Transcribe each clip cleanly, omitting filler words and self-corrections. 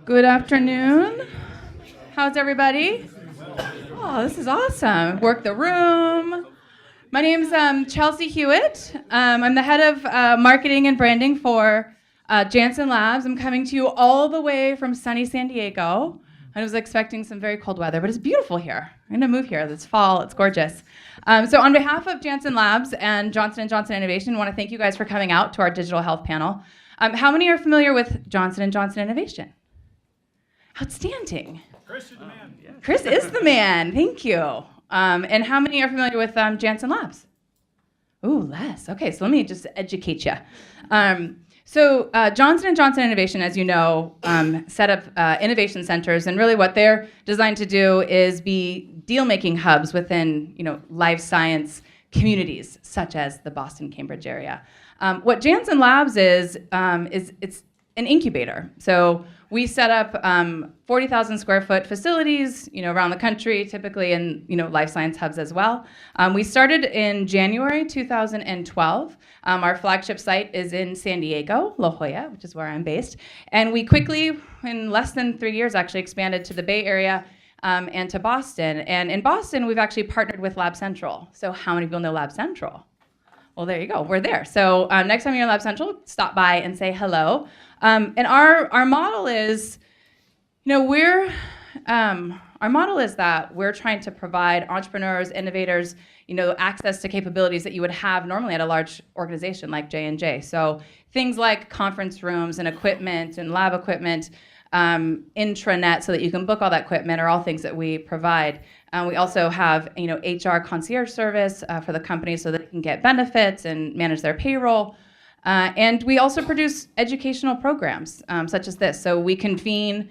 Good afternoon. How's everybody? Oh, this is awesome. Work the room. My name's Chelsea Hewitt. I'm the head of marketing and branding for JLABS. I'm coming to you all the way from sunny San Diego. I was expecting some very cold weather, but it's beautiful here. I'm gonna move here. It's fall. It's gorgeous. So on behalf of JLABS and Johnson & Johnson Innovation, I want to thank you guys for coming out to our digital health panel. How many are familiar with Johnson & Johnson Innovation? Outstanding. Chris is the man. Chris is the man. Thank you. And how many are familiar with Janssen Labs? Ooh, less. Okay, so let me just educate you. So Johnson & Johnson Innovation, as you know, set up innovation centers, and really what they're designed to do is be deal-making hubs within, life science communities, such as the Boston-Cambridge area. What Janssen Labs is it's an incubator. So we set up 40,000 square foot facilities, around the country, typically in, life science hubs as well. We started in January 2012. Our flagship site is in San Diego, La Jolla, which is where I'm based. And we quickly, in less than 3 years, actually expanded to the Bay Area and to Boston. And in Boston, we've actually partnered with Lab Central. So how many people know Lab Central? Well, there you go. We're there. So next time you're in Lab Central, stop by and say hello. And our model is, our model is that we're trying to provide entrepreneurs, innovators, access to capabilities that you would have normally at a large organization like J&J. So things like conference rooms and equipment and lab equipment, intranet so that you can book all that equipment are all things that we provide. We also have, HR concierge service for the company so that they can get benefits and manage their payroll. And we also produce educational programs such as this. So we convene,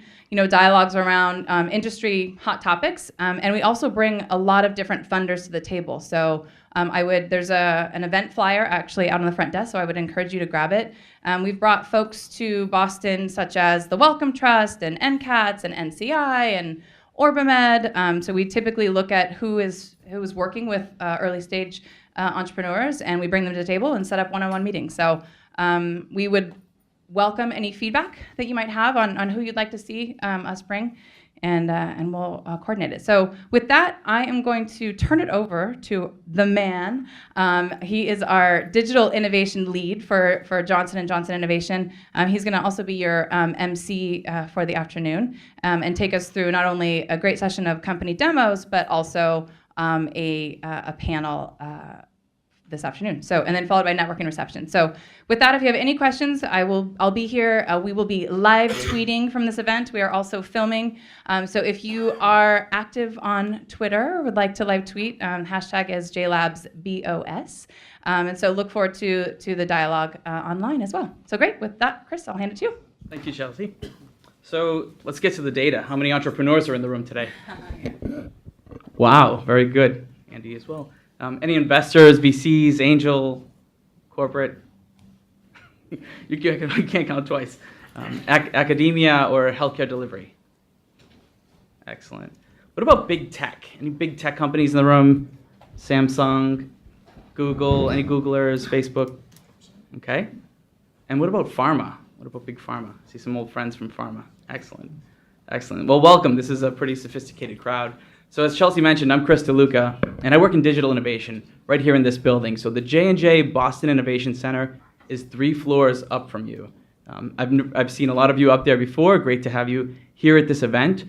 dialogues around industry hot topics, and we also bring a lot of different funders to the table. So there's an event flyer actually out on the front desk, so I would encourage you to grab it. We've brought folks to Boston such as the Wellcome Trust and NCATS and NCI and Orbimed. So we typically look at who is working with early stage entrepreneurs, and we bring them to the table and set up one-on-one meetings. So we would welcome any feedback that you might have on who you'd like to see us bring, and we'll coordinate it. So with that, I am going to turn it over to the man. He is our digital innovation lead for Johnson & Johnson Innovation. He's going to also be your MC for the afternoon and take us through not only a great session of company demos, but also a panel this afternoon. So, and then followed by networking reception. So with that, if you have any questions, I'll be here. We will be live tweeting from this event. We are also filming. So if you are active on Twitter or would like to live tweet, hashtag is JLABSBOS. And so look forward to the dialogue online as well. So great. With that, Chris, I'll hand it to you. Thank you, Chelsea. So let's get to the data. How many entrepreneurs are in the room today? Wow, very good. Andy as well. Any investors, VCs, angel, corporate? You can't count twice. Academia or healthcare delivery? Excellent. What about big tech? Any big tech companies in the room? Samsung, Google, any Googlers, Facebook? Okay. And what about pharma? What about big pharma? I see some old friends from pharma. Excellent. Excellent. Well, welcome. This is a pretty sophisticated crowd. So as Chelsea mentioned, I'm Chris DeLuca, and I work in digital innovation right here in this building. So the J&J Boston Innovation Center is 3 floors up from you. I've seen a lot of you up there before. Great to have you here at this event.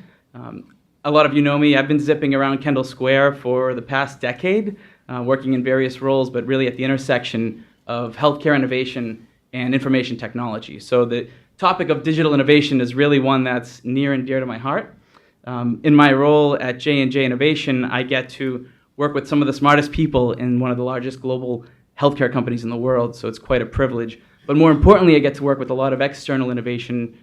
A lot of you know me. I've been zipping around Kendall Square for the past decade, working in various roles, but really at the intersection of healthcare innovation and information technology. So the topic of digital innovation is really one that's near and dear to my heart. In my role at J&J Innovation, I get to work with some of the smartest people in one of the largest global healthcare companies in the world, so it's quite a privilege. But more importantly, I get to work with a lot of external innovation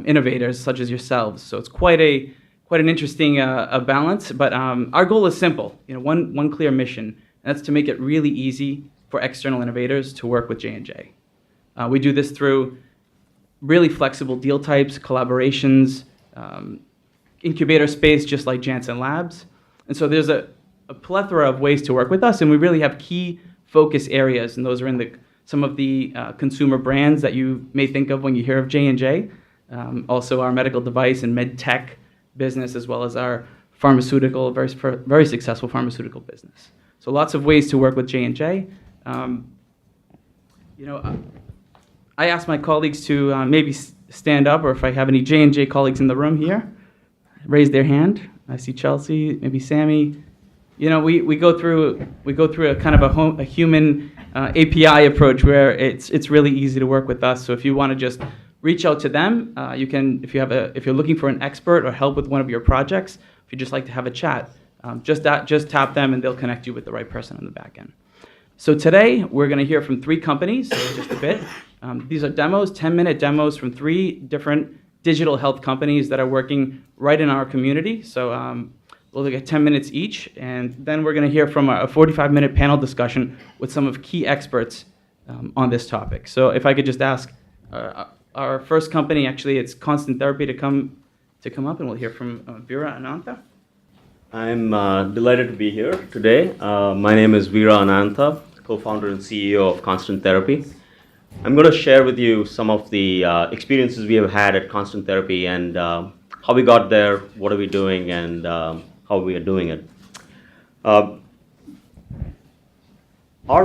innovators such as yourselves. So it's quite an interesting balance. But our goal is simple, one clear mission, and that's to make it really easy for external innovators to work with J&J. We do this through really flexible deal types, collaborations, incubator space, just like Janssen Labs. And so there's a plethora of ways to work with us, and we really have key focus areas, and those are in some of the consumer brands that you may think of when you hear of J&J. also our medical device and med tech business, as well as our pharmaceutical, very successful pharmaceutical business. So lots of ways to work with J&J. I asked my colleagues to maybe stand up, or if I have any J&J colleagues in the room here, raise their hand. I see Chelsea, maybe Sammy. We go through a kind of a human API approach where it's really easy to work with us. So if you want to just reach out to them, you can. If you're looking for an expert or help with one of your projects, if you'd just like to have a chat, just tap them and they'll connect you with the right person on the back end. So today we're going to hear from 3 companies, just a bit. These are demos, 10-minute demos from 3 different digital health companies that are working right in our community. So we'll get 10 minutes each, and then we're going to hear from a 45-minute panel discussion with some of key experts on this topic. So if I could just ask our first company, actually it's Constant Therapy, to come up, and we'll hear from Veera Anantha. I'm delighted to be here today. My name is Veera Anantha, co-founder and CEO of Constant Therapy. I'm going to share with you some of the experiences we have had at Constant Therapy and how we got there, what are we doing, and how we are doing it. Our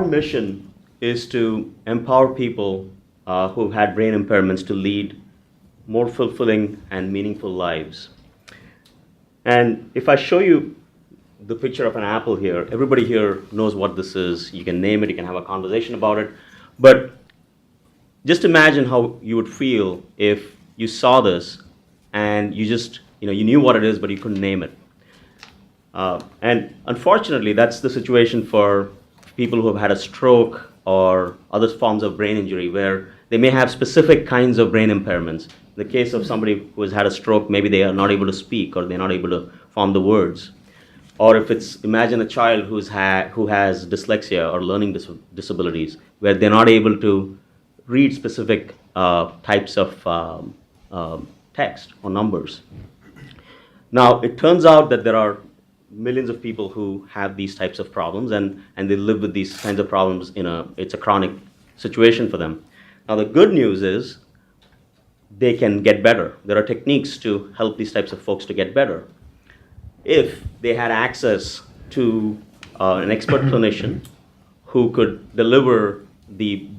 mission is to empower people who've had brain impairments to lead more fulfilling and meaningful lives. And if I show you the picture of an apple here, everybody here knows what this is. You can name it, you can have a conversation about it. But just imagine how you would feel if you saw this and you just, you knew what it is, but you couldn't name it. And unfortunately, that's the situation for people who have had a stroke or other forms of brain injury, where they may have specific kinds of brain impairments. In the case of somebody who has had a stroke, maybe they are not able to speak or they're not able to form the words. Or if imagine a child who has dyslexia or learning disabilities, where they're not able to read specific types of text or numbers. Now, it turns out that there are millions of people who have these types of problems, and they live with these kinds of problems it's a chronic situation for them. Now, the good news is they can get better. There are techniques to help these types of folks to get better. If they had access to an expert clinician who could deliver the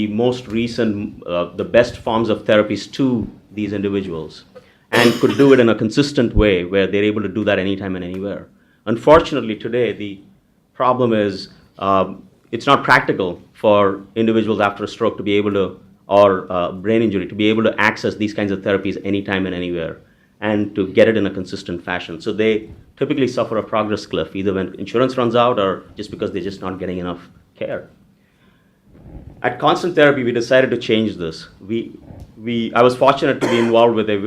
most recent, the best forms of therapies to these individuals, and could do it in a consistent way where they're able to do that anytime and anywhere. Unfortunately, today, the problem is it's not practical for individuals after a stroke to be able to, or brain injury, to be able to access these kinds of therapies anytime and anywhere, and to get it in a consistent fashion. So they typically suffer a progress cliff, either when insurance runs out or just because they're just not getting enough care. At Constant Therapy, we decided to change this. I was fortunate to be involved with a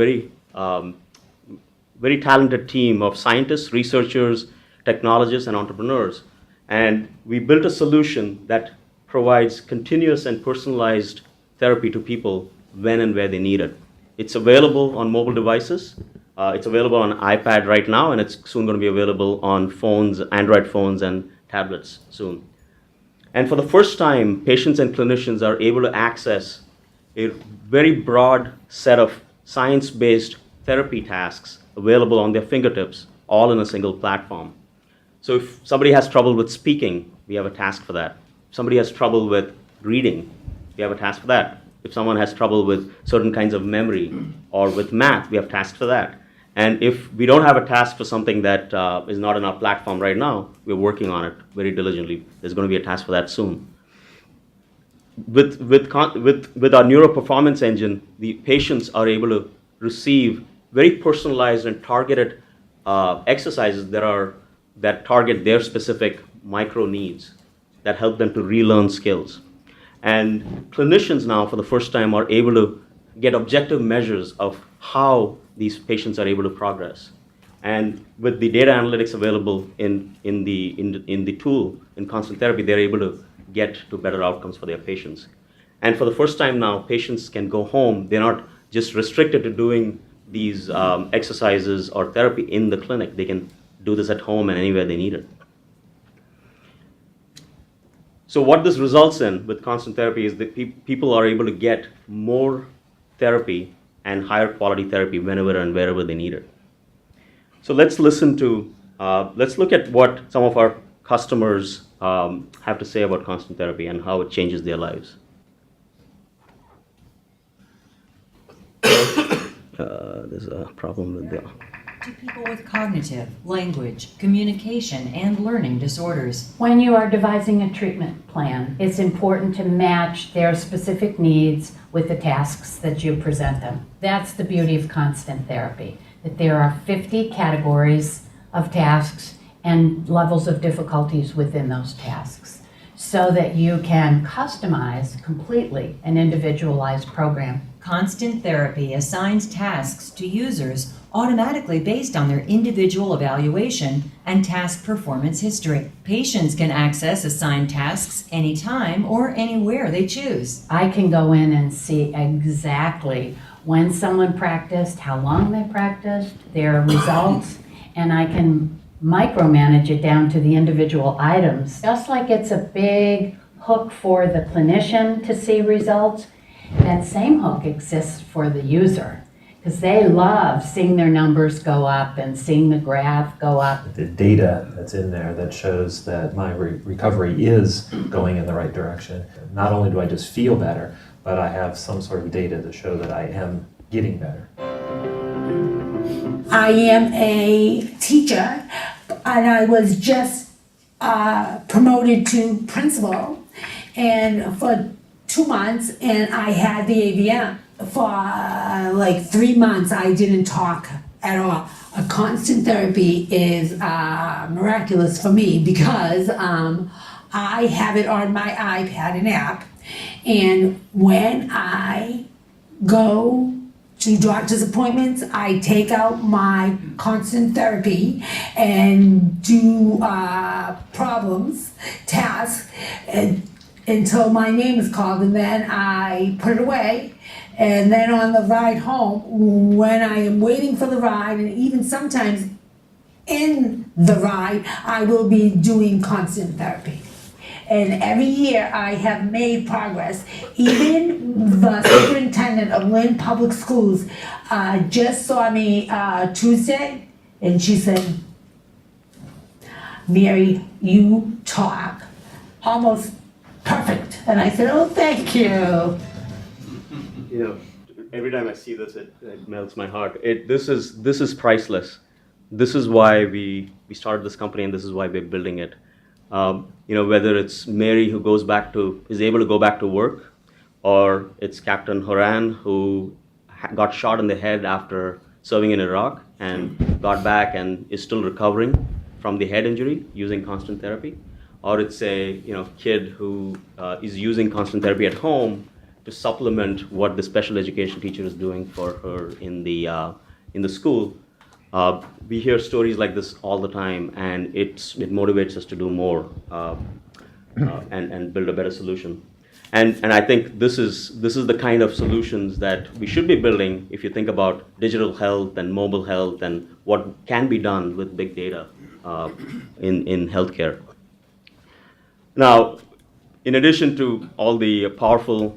very talented team of scientists, researchers, technologists, and entrepreneurs. And we built a solution that provides continuous and personalized therapy to people when and where they need it. It's available on mobile devices. It's available on iPad right now, and it's soon going to be available on phones, Android phones, and tablets soon. And for the first time, patients and clinicians are able to access a very broad set of science-based therapy tasks available on their fingertips, all in a single platform. So if somebody has trouble with speaking, we have a task for that. If somebody has trouble with reading, we have a task for that. If someone has trouble with certain kinds of memory or with math, we have tasks for that. And if we don't have a task for something that is not in our platform right now, we're working on it very diligently. There's going to be a task for that soon. With our neuroperformance engine, the patients are able to receive very personalized and targeted exercises that target their specific micro needs, that help them to relearn skills. And clinicians now, for the first time, are able to get objective measures of how these patients are able to progress. And with the data analytics available in the tool, in Constant Therapy, they're able to get to better outcomes for their patients. And for the first time now, patients can go home. They're not just restricted to doing these exercises or therapy in the clinic. They can do this at home and anywhere they need it. So what this results in with Constant Therapy is that people are able to get more therapy and higher quality therapy whenever and wherever they need it. So let's look at what some of our customers have to say about constant therapy and how it changes their lives. There's a problem with the... To people with cognitive, language, communication, and learning disorders. When you are devising a treatment plan, it's important to match their specific needs with the tasks that you present them. That's the beauty of constant therapy, that there are 50 categories of tasks and levels of difficulties within those tasks, so that you can customize completely an individualized program. Constant therapy assigns tasks to users automatically based on their individual evaluation and task performance history. Patients can access assigned tasks anytime or anywhere they choose. I can go in and see exactly when someone practiced, how long they practiced, their results, and I can micromanage it down to the individual items. Just like it's a big hook for the clinician to see results, that same hook exists for the user, because they love seeing their numbers go up and seeing the graph go up. The data that's in there that shows that my recovery is going in the right direction. Not only do I just feel better, but I have some sort of data to show that I am getting better. I am a teacher, and I was just promoted to principal, and for 2 months, and I had the AVM. For like 3 months, I didn't talk at all. A constant therapy is miraculous for me because I have it on my iPad, an app, and when I go to doctor's appointments, I take out my constant therapy and do problems, tasks, until my name is called, and then I put it away. And then on the ride home, when I am waiting for the ride, and even sometimes in the ride, I will be doing constant therapy. And every year I have made progress. Even the superintendent of Lynn Public Schools just saw me Tuesday, and she said, "Mary, you talk almost perfect." And I said, "Oh, thank you." You know, every time I see this, it melts my heart. This is priceless. This is why we started this company, and this is why we're building it. You know, whether it's Mary who is able to go back to work, or it's Captain Horan who got shot in the head after serving in Iraq and got back and is still recovering from the head injury using constant therapy, or it's a kid who is using constant therapy at home to supplement what the special education teacher is doing for her in the school. We hear stories like this all the time, and it motivates us to do more and build a better solution. And I think this is the kind of solutions that we should be building if you think about digital health and mobile health and what can be done with big data in healthcare. Now, in addition to all the powerful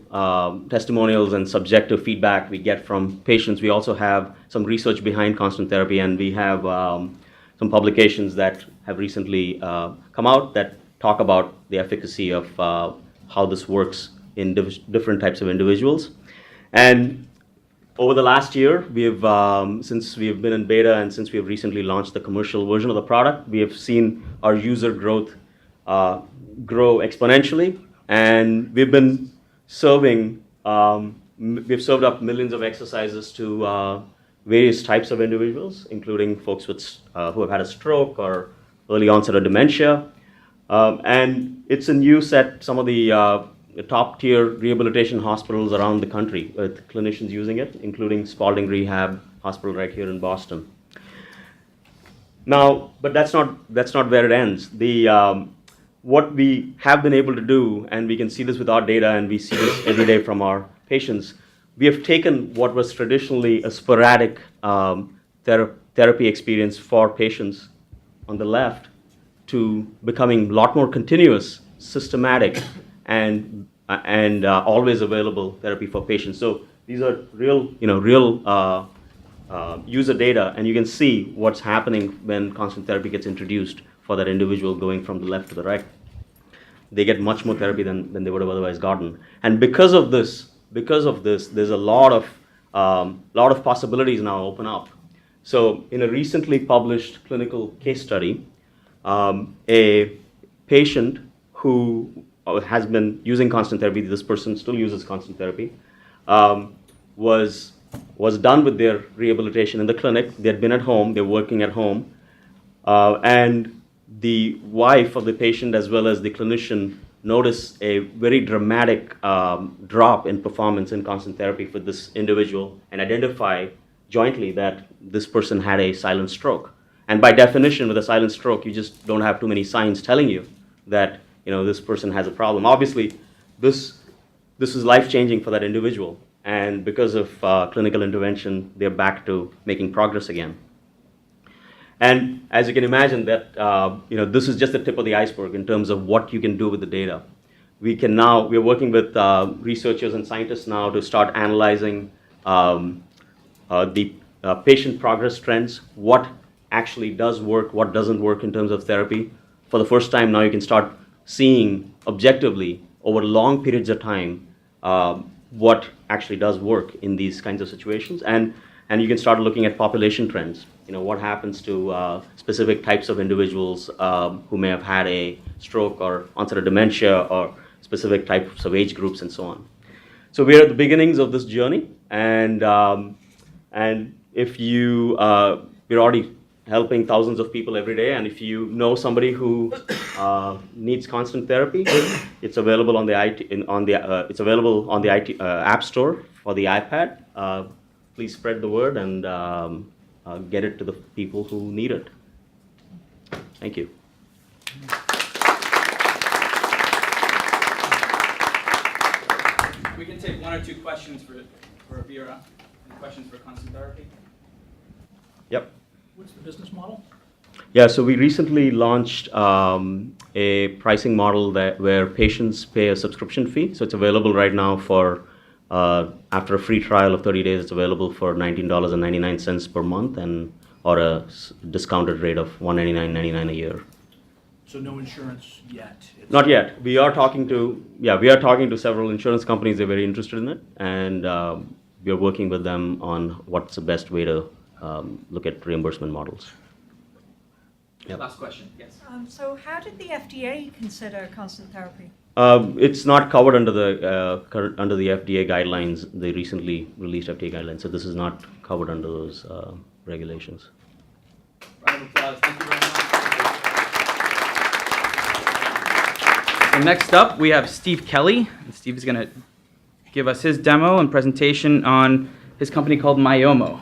testimonials and subjective feedback we get from patients, we also have some research behind constant therapy, and we have some publications that have recently come out that talk about the efficacy of how this works in different types of individuals. And over the last year, since we have been in beta and since we have recently launched the commercial version of the product, we have seen our user growth grow exponentially, and we've been we've served up millions of exercises to various types of individuals, including folks who have had a stroke or early onset of dementia, and it's in use at some of the top tier rehabilitation hospitals around the country with clinicians using it, including Spalding Rehab Hospital right here in Boston. Now, but that's not where it ends. What we have been able to do, and we can see this with our data, and we see this every day from our patients, we have taken what was traditionally a sporadic therapy experience for patients on the left to becoming a lot more continuous, systematic, and always available therapy for patients. So These are real user data, and you can see what's happening when constant therapy gets introduced for that individual going from the left to the right. They get much more therapy than they would have otherwise gotten. And because of this, there's a lot of possibilities now open up. So in a recently published clinical case study, a patient who has been using constant therapy, this person still uses constant therapy, was done with their rehabilitation in the clinic. They had been at home, they're working at home, and the wife of the patient as well as the clinician noticed a very dramatic drop in performance in constant therapy for this individual and identify jointly that this person had a silent stroke. And by definition, with a silent stroke, you just don't have too many signs telling you that this person has a problem. Obviously, this is life-changing for that individual. And because of clinical intervention, they're back to making progress again. And as you can imagine, that this is just the tip of the iceberg in terms of what you can do with the data. We're working with researchers and scientists now to start analyzing the patient progress trends, what actually does work, what doesn't work in terms of therapy. For the first time now, you can start seeing objectively over long periods of time what actually does work in these kinds of situations. And you can start looking at population trends. What happens to specific types of individuals who may have had a stroke or onset of dementia or specific types of age groups and so on. So we're at the beginnings of this journey, and if we're already helping thousands of people every day, and if you know somebody who needs constant therapy, it's available on the App Store for the iPad. Please spread the word and get it to the people who need it. Thank you. We can take one or two questions for Vera. Any questions for constant therapy? Yep. What's the business model? Yeah, so we recently launched a pricing model where patients pay a subscription fee. So it's available right now for after a free trial of 30 days, it's available for $19.99 per month or a discounted rate of $199.99 a year. So no insurance yet? Not yet. We are talking to several insurance companies. They're very interested in it, and we are working with them on what's the best way to look at reimbursement models. Yep. Last question, yes. So how did the FDA consider constant therapy? It's not covered under the FDA guidelines, the recently released FDA guidelines. So this is not covered under those regulations. Round of applause. Thank you very much. And next up, we have Steve Kelly. And Steve is going to give us his demo and presentation on his company called Myomo.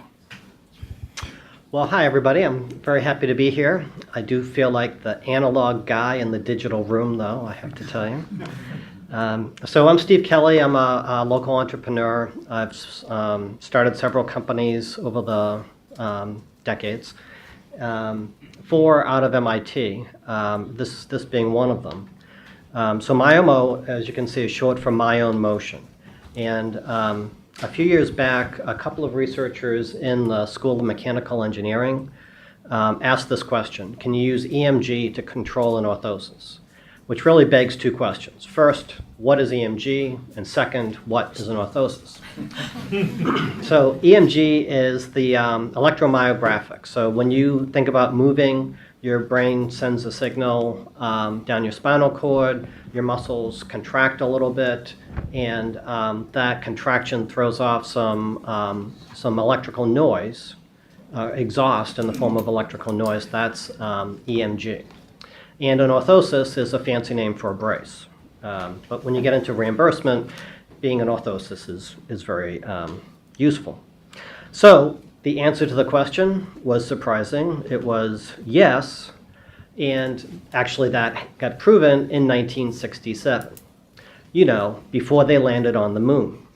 Well, hi, everybody. I'm very happy to be here. I do feel like the analog guy in the digital room, though, I have to tell you. So I'm Steve Kelly. I'm a local entrepreneur. I've started several companies over the decades, 4 out of MIT, this being one of them. So Myomo, as you can see, is short for My Own Motion. And a few years back, a couple of researchers in the School of Mechanical Engineering asked this question: can you use EMG to control an orthosis? Which really begs 2 questions. First, what is EMG? And second, what is an orthosis? So EMG is the electromyographic. So when you think about moving, your brain sends a signal down your spinal cord, your muscles contract a little bit, and that contraction throws off some electrical noise, exhaust in the form of electrical noise. That's EMG. And an orthosis is a fancy name for a brace. But when you get into reimbursement, being an orthosis is very useful. So the answer to the question was surprising. It was yes, and actually that got proven in 1967, before they landed on the moon.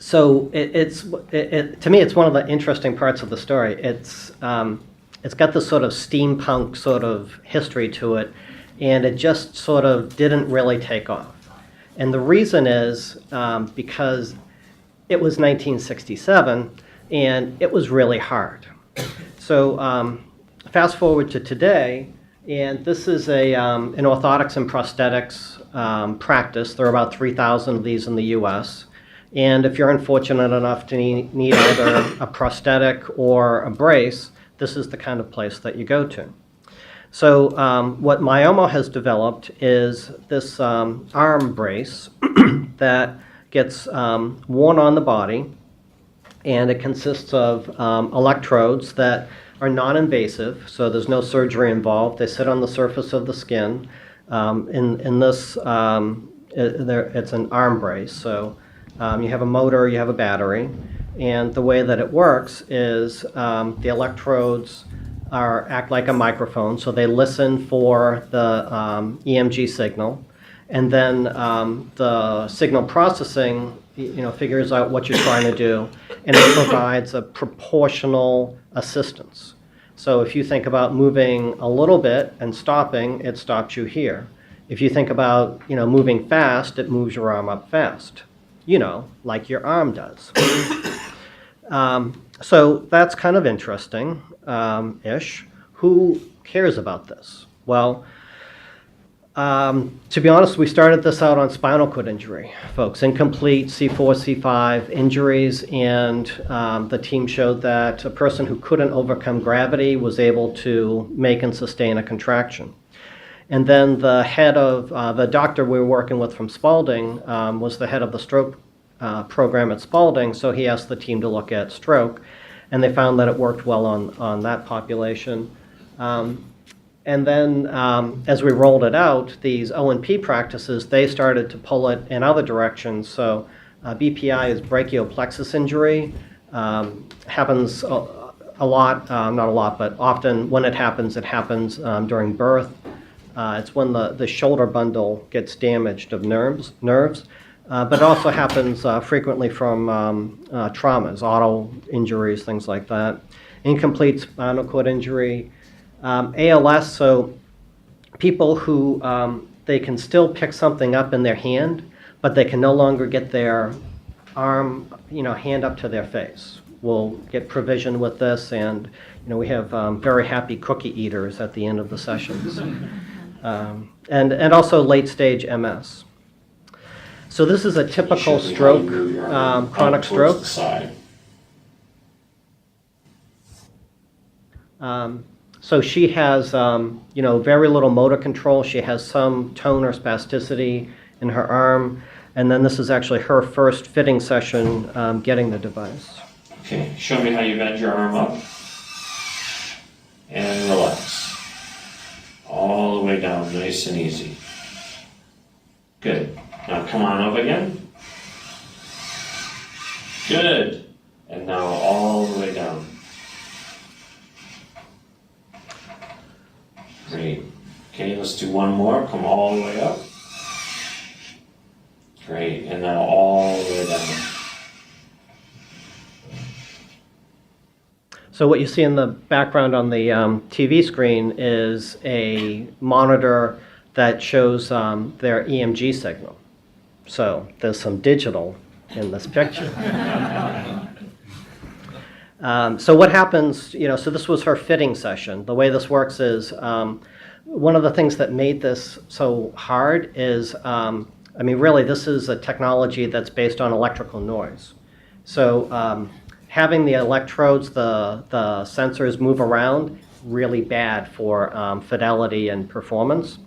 So to me, it's one of the interesting parts of the story. It's got this sort of steampunk sort of history to it, and it just sort of didn't really take off. And the reason is because it was 1967 and it was really hard. So fast forward to today, and this is an orthotics and prosthetics practice. There are about 3,000 of these in the US. And if you're unfortunate enough to need either a prosthetic or a brace, this is the kind of place that you go to. So what Myomo has developed is this arm brace that gets worn on the body, and it consists of electrodes that are non-invasive, so there's no surgery involved. They sit on the surface of the skin. In this, it's an arm brace, so you have a motor, you have a battery, and the way that it works is the electrodes act like a microphone, so they listen for the EMG signal, and then the signal processing figures out what you're trying to do, and it provides a proportional assistance. So if you think about moving a little bit and stopping, it stops you here. If you think about moving fast, it moves your arm up fast, like your arm does. So that's kind of interesting, ish. Who cares about this? Well, to be honest, we started this out on spinal cord injury, folks, incomplete C4, C5 injuries, and the team showed that a person who couldn't overcome gravity was able to make and sustain a contraction. And then the head of, the doctor we were working with from Spalding was the head of the stroke program at Spalding, so he asked the team to look at stroke, and they found that it worked well on that population. And then as we rolled it out, these O&P practices, they started to pull it in other directions. So BPI is brachial plexus injury. Happens a lot, not a lot, but often when it happens during birth. It's when the shoulder bundle gets damaged of nerves. But it also happens frequently from traumas, auto injuries, things like that. Incomplete spinal cord injury. ALS, so people who they can still pick something up in their hand, but they can no longer get their arm, hand up to their face. We'll get provision with this, and we have very happy cookie eaters at the end of the sessions. And also late stage MS. So this is a typical stroke, chronic stroke. So she has, very little motor control. She has some tone or spasticity in her arm. And then this is actually her first fitting session getting the device. Okay, show me how you bend your arm up. And relax. All the way down, nice and easy. Good. Now come on up again. Good. And now all the way down. Great. Okay, let's do one more. Come all the way up. Great. And now all the way down. So what you see in the background on the TV screen is a monitor that shows their EMG signal. So there's some digital in this picture. So what happens, so this was her fitting session. The way this works is, one of the things that made this so hard is, really this is a technology that's based on electrical noise. So having the electrodes, the sensors move around, really bad for fidelity and performance.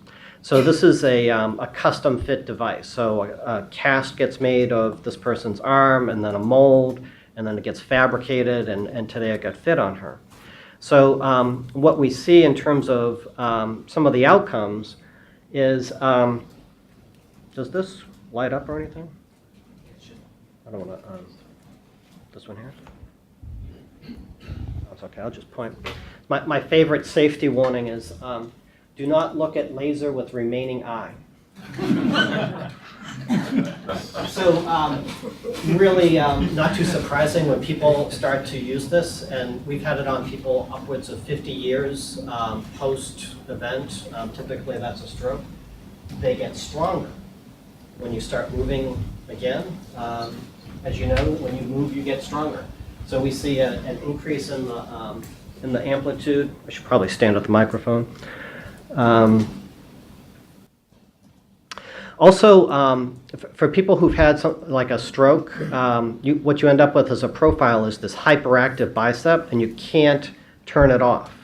So this is a custom fit device. So a cast gets made of this person's arm, and then a mold, and then it gets fabricated, and today it got fit on her. So what we see in terms of some of the outcomes is, does this light up or anything? I don't want to, this one here? That's okay, I'll just point. My favorite safety warning is, do not look at laser with remaining eye. So really not too surprising when people start to use this, and we've had it on people upwards of 50 years post-event. Typically that's a stroke. They get stronger. when you start moving again. As you know, when you move, you get stronger. So we see an increase in the amplitude. I should probably stand at the microphone. Also, for people who've had like a stroke, what you end up with as a profile is this hyperactive bicep, and you can't turn it off.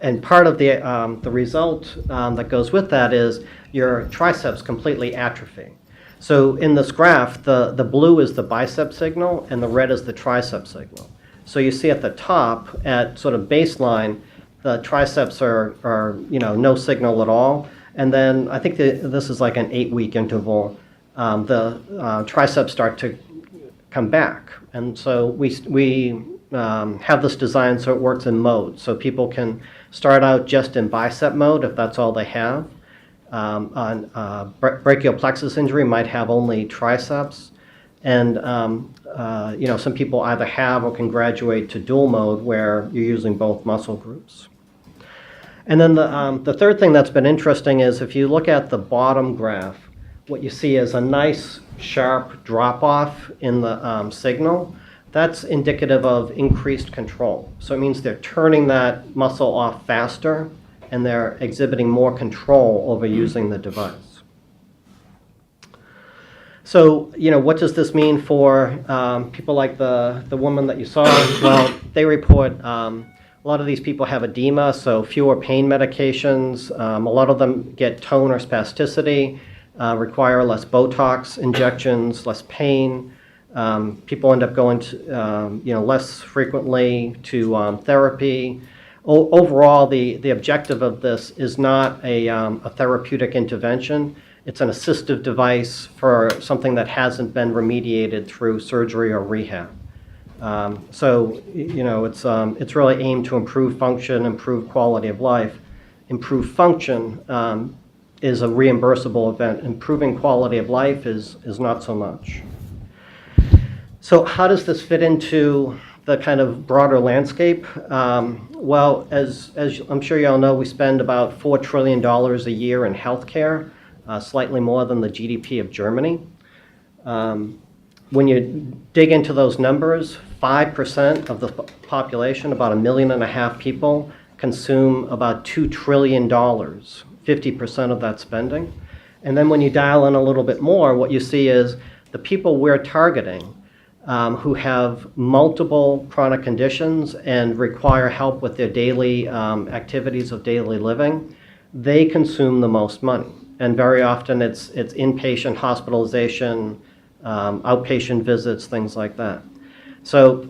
And part of the result that goes with that is your triceps completely atrophy. So in this graph, the blue is the bicep signal, and the red is the tricep signal. So you see at the top, at sort of baseline, the triceps are no signal at all. And then I think this is like an 8-week interval. The triceps start to come back. And so we have this design so it works in modes. So people can start out just in bicep mode if that's all they have. Brachial plexus injury might have only triceps. And some people either have or can graduate to dual mode where you're using both muscle groups. And then the third thing that's been interesting is if you look at the bottom graph, what you see is a nice sharp drop-off in the signal. That's indicative of increased control. So it means they're turning that muscle off faster and they're exhibiting more control over using the device. So, what does this mean for people like the woman that you saw? Well, they report a lot of these people have edema, so fewer pain medications. A lot of them get tone or spasticity, require less Botox injections, less pain. People end up going to, less frequently to therapy. Overall, the objective of this is not a therapeutic intervention. It's an assistive device for something that hasn't been remediated through surgery or rehab. It's really aimed to improve function, improve quality of life. Improve function is a reimbursable event. Improving quality of life is not so much. So how does this fit into the kind of broader landscape? Well, as I'm sure you all know, we spend about $4 trillion a year in healthcare, slightly more than the GDP of Germany. When you dig into those numbers, 5% of the population, about 1.5 million people, consume about $2 trillion, 50% of that spending. And then when you dial in a little bit more, what you see is the people we're targeting who have multiple chronic conditions and require help with their daily activities of daily living, they consume the most money. And very often it's inpatient hospitalization, outpatient visits, things like that. So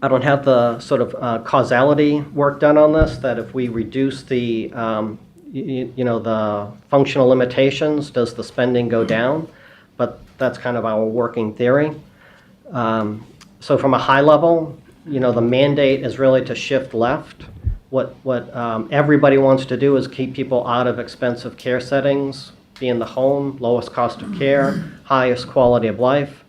I don't have the sort of causality work done on this, that if we reduce the, the functional limitations, does the spending go down? But that's kind of our working theory. So from a high level, the mandate is really to shift left. What everybody wants to do is keep people out of expensive care settings, be in the home, lowest cost of care, highest quality of life.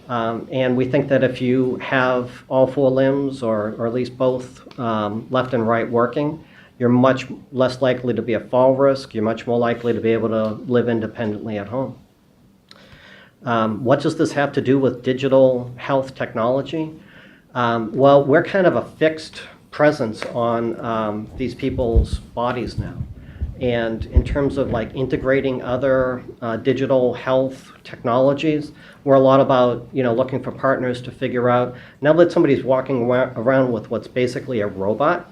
And we think that if you have all 4 limbs, or at least both left and right working, you're much less likely to be a fall risk. You're much more likely to be able to live independently at home. What does this have to do with digital health technology? Well, we're kind of a fixed presence on these people's bodies now. And in terms of like integrating other digital health technologies, we're a lot about looking for partners to figure out, now that somebody's walking around with what's basically a robot,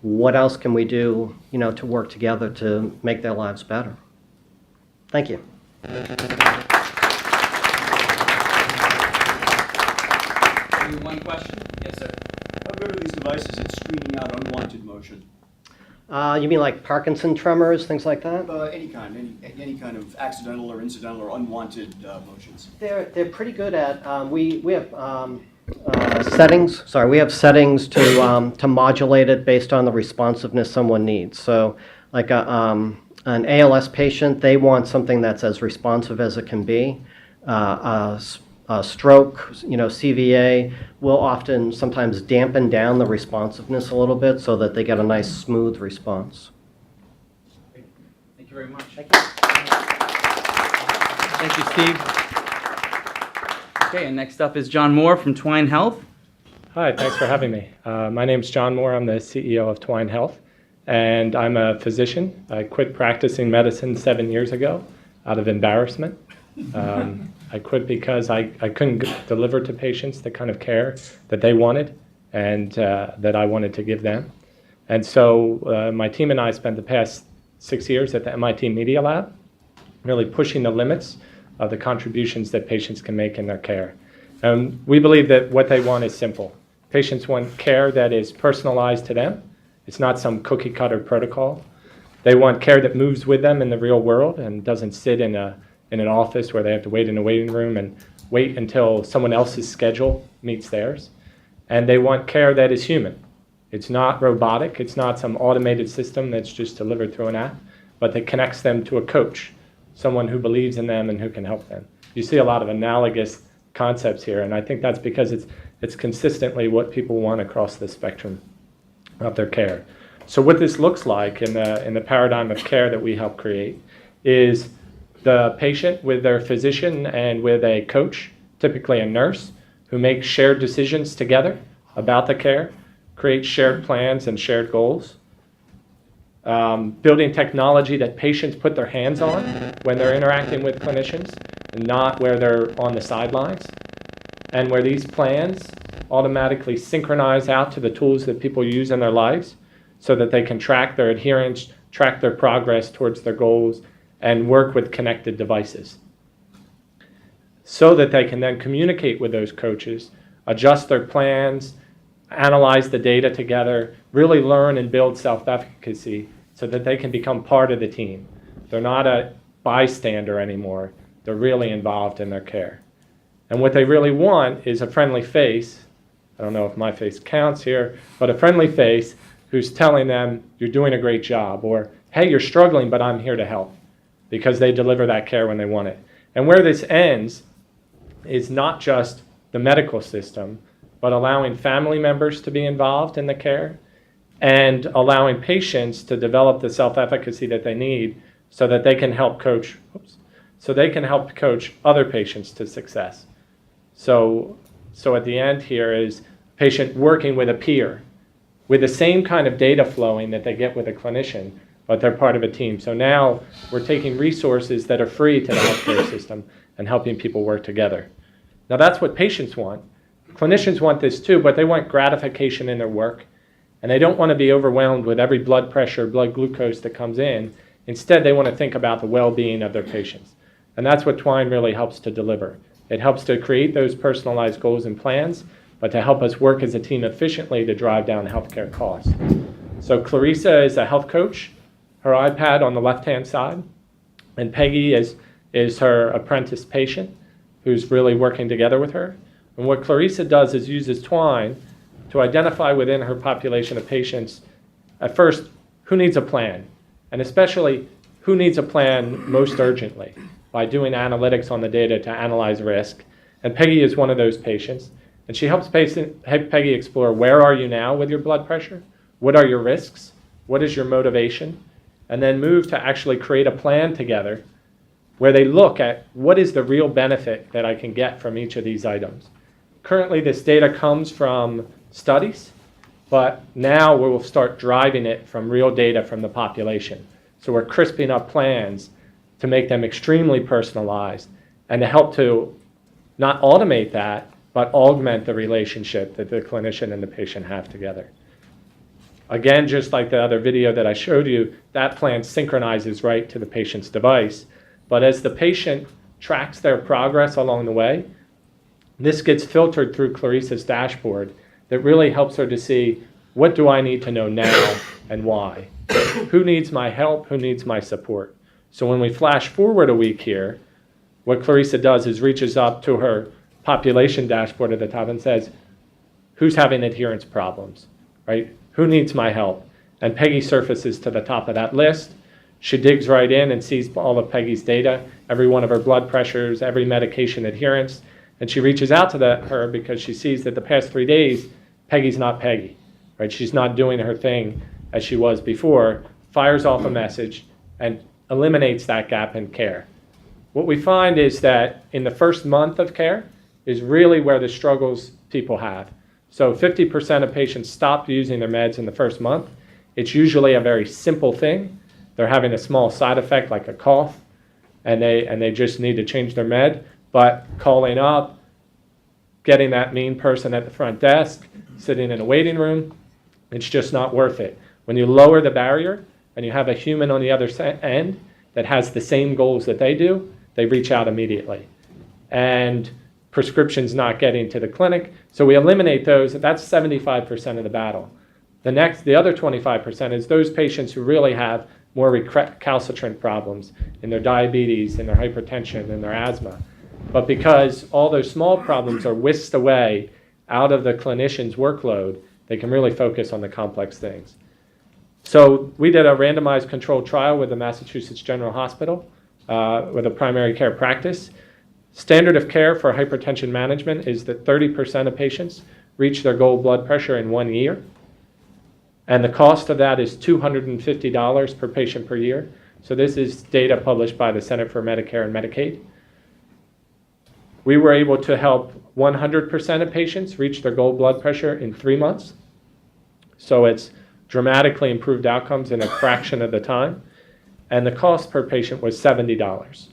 what else can we do to work together to make their lives better? Thank you. One question? Yes, sir. How good are these devices at screening out unwanted motion? You mean like Parkinson tremors, things like that? Any kind of accidental or incidental or unwanted motions. They're pretty good at. We have settings. Sorry, we have settings to modulate it based on the responsiveness someone needs. So, like an ALS patient, they want something that's as responsive as it can be. Stroke, CVA will often sometimes dampen down the responsiveness a little bit so that they get a nice smooth response. Thank you very much. Thank you. Thank you, Steve. Okay, and next up is John Moore from Twine Health. Hi, thanks for having me. My name's John Moore. I'm the CEO of Twine Health, and I'm a physician. I quit practicing medicine 7 years ago out of embarrassment. I quit because I couldn't deliver to patients the kind of care that they wanted and that I wanted to give them. And so my team and I spent the past 6 years at the MIT Media Lab, really pushing the limits of the contributions that patients can make in their care. We believe that what they want is simple. Patients want care that is personalized to them. It's not some cookie cutter protocol. They want care that moves with them in the real world and doesn't sit in an office where they have to wait in a waiting room and wait until someone else's schedule meets theirs. And they want care that is human. It's not robotic. It's not some automated system that's just delivered through an app, but that connects them to a coach, someone who believes in them and who can help them. You see a lot of analogous concepts here, and I think that's because it's consistently what people want across the spectrum of their care. So what this looks like in the paradigm of care that we help create is the patient with their physician and with a coach, typically a nurse, who makes shared decisions together about the care, create shared plans and shared goals. Building technology that patients put their hands on when they're interacting with clinicians, and not where they're on the sidelines, and where these plans automatically synchronize out to the tools that people use in their lives so that they can track their adherence, track their progress towards their goals, and work with connected devices so that they can then communicate with those coaches, adjust their plans, analyze the data together, really learn and build self-efficacy so that they can become part of the team. They're not a bystander anymore. They're really involved in their care. And what they really want is a friendly face. I don't know if my face counts here, but a friendly face who's telling them, you're doing a great job, or, hey, you're struggling, but I'm here to help, because they deliver that care when they want it. And where this ends is not just the medical system, but allowing family members to be involved in the care and allowing patients to develop the self-efficacy that they need so that they can help coach, other patients to success. So at the end here is patient working with a peer with the same kind of data flowing that they get with a clinician, but they're part of a team. So now we're taking resources that are free to the healthcare system and helping people work together. Now that's what patients want. Clinicians want this too, but they want gratification in their work, and they don't want to be overwhelmed with every blood pressure, blood glucose that comes in. Instead, they want to think about the well-being of their patients. And that's what Twine really helps to deliver. It helps to create those personalized goals and plans, but to help us work as a team efficiently to drive down healthcare costs. So Clarissa is a health coach, her iPad on the left-hand side, and Peggy is her apprentice patient who's really working together with her. And what Clarissa does is uses Twine to identify within her population of patients, at first, who needs a plan, and especially who needs a plan most urgently, by doing analytics on the data to analyze risk. And Peggy is one of those patients. And she helps Peggy explore, where are you now with your blood pressure? What are your risks? What is your motivation? And then move to actually create a plan together where they look at what is the real benefit that I can get from each of these items. Currently, this data comes from studies, but now we will start driving it from real data from the population. So we're crisping up plans to make them extremely personalized and to help to not automate that, but augment the relationship that the clinician and the patient have together. Again, just like the other video that I showed you, that plan synchronizes right to the patient's device. But as the patient tracks their progress along the way, this gets filtered through Clarissa's dashboard that really helps her to see, what do I need to know now and why? Who needs my help? Who needs my support? So when we flash forward a week here, what Clarissa does is reaches up to her population dashboard at the top and says, who's having adherence problems, right? Who needs my help? And Peggy surfaces to the top of that list. She digs right in and sees all of Peggy's data, every one of her blood pressures, every medication adherence, and she reaches out to her because she sees that the past 3 days, Peggy's not Peggy, right? She's not doing her thing as she was before, fires off a message, and eliminates that gap in care. what we find is that in the first month of care is really where the struggles people have. So 50% of patients stop using their meds in the first month. It's usually a very simple thing. They're having a small side effect like a cough, and they just need to change their med. But calling up, getting that mean person at the front desk, sitting in a waiting room, it's just not worth it. When you lower the barrier and you have a human on the other end that has the same goals that they do, they reach out immediately. And prescriptions not getting to the clinic, so we eliminate those. That's 75% of the battle. The other 25% is those patients who really have more recalcitrant problems in their diabetes, in their hypertension, in their asthma. But because all those small problems are whisked away out of the clinician's workload, they can really focus on the complex things. So we did a randomized controlled trial with the Massachusetts General Hospital with a primary care practice. Standard of care for hypertension management is that 30% of patients reach their goal blood pressure in 1 year. And the cost of that is $250 per patient per year. So this is data published by the Center for Medicare and Medicaid. We were able to help 100% of patients reach their goal blood pressure in 3 months. So it's dramatically improved outcomes in a fraction of the time. And the cost per patient was $70.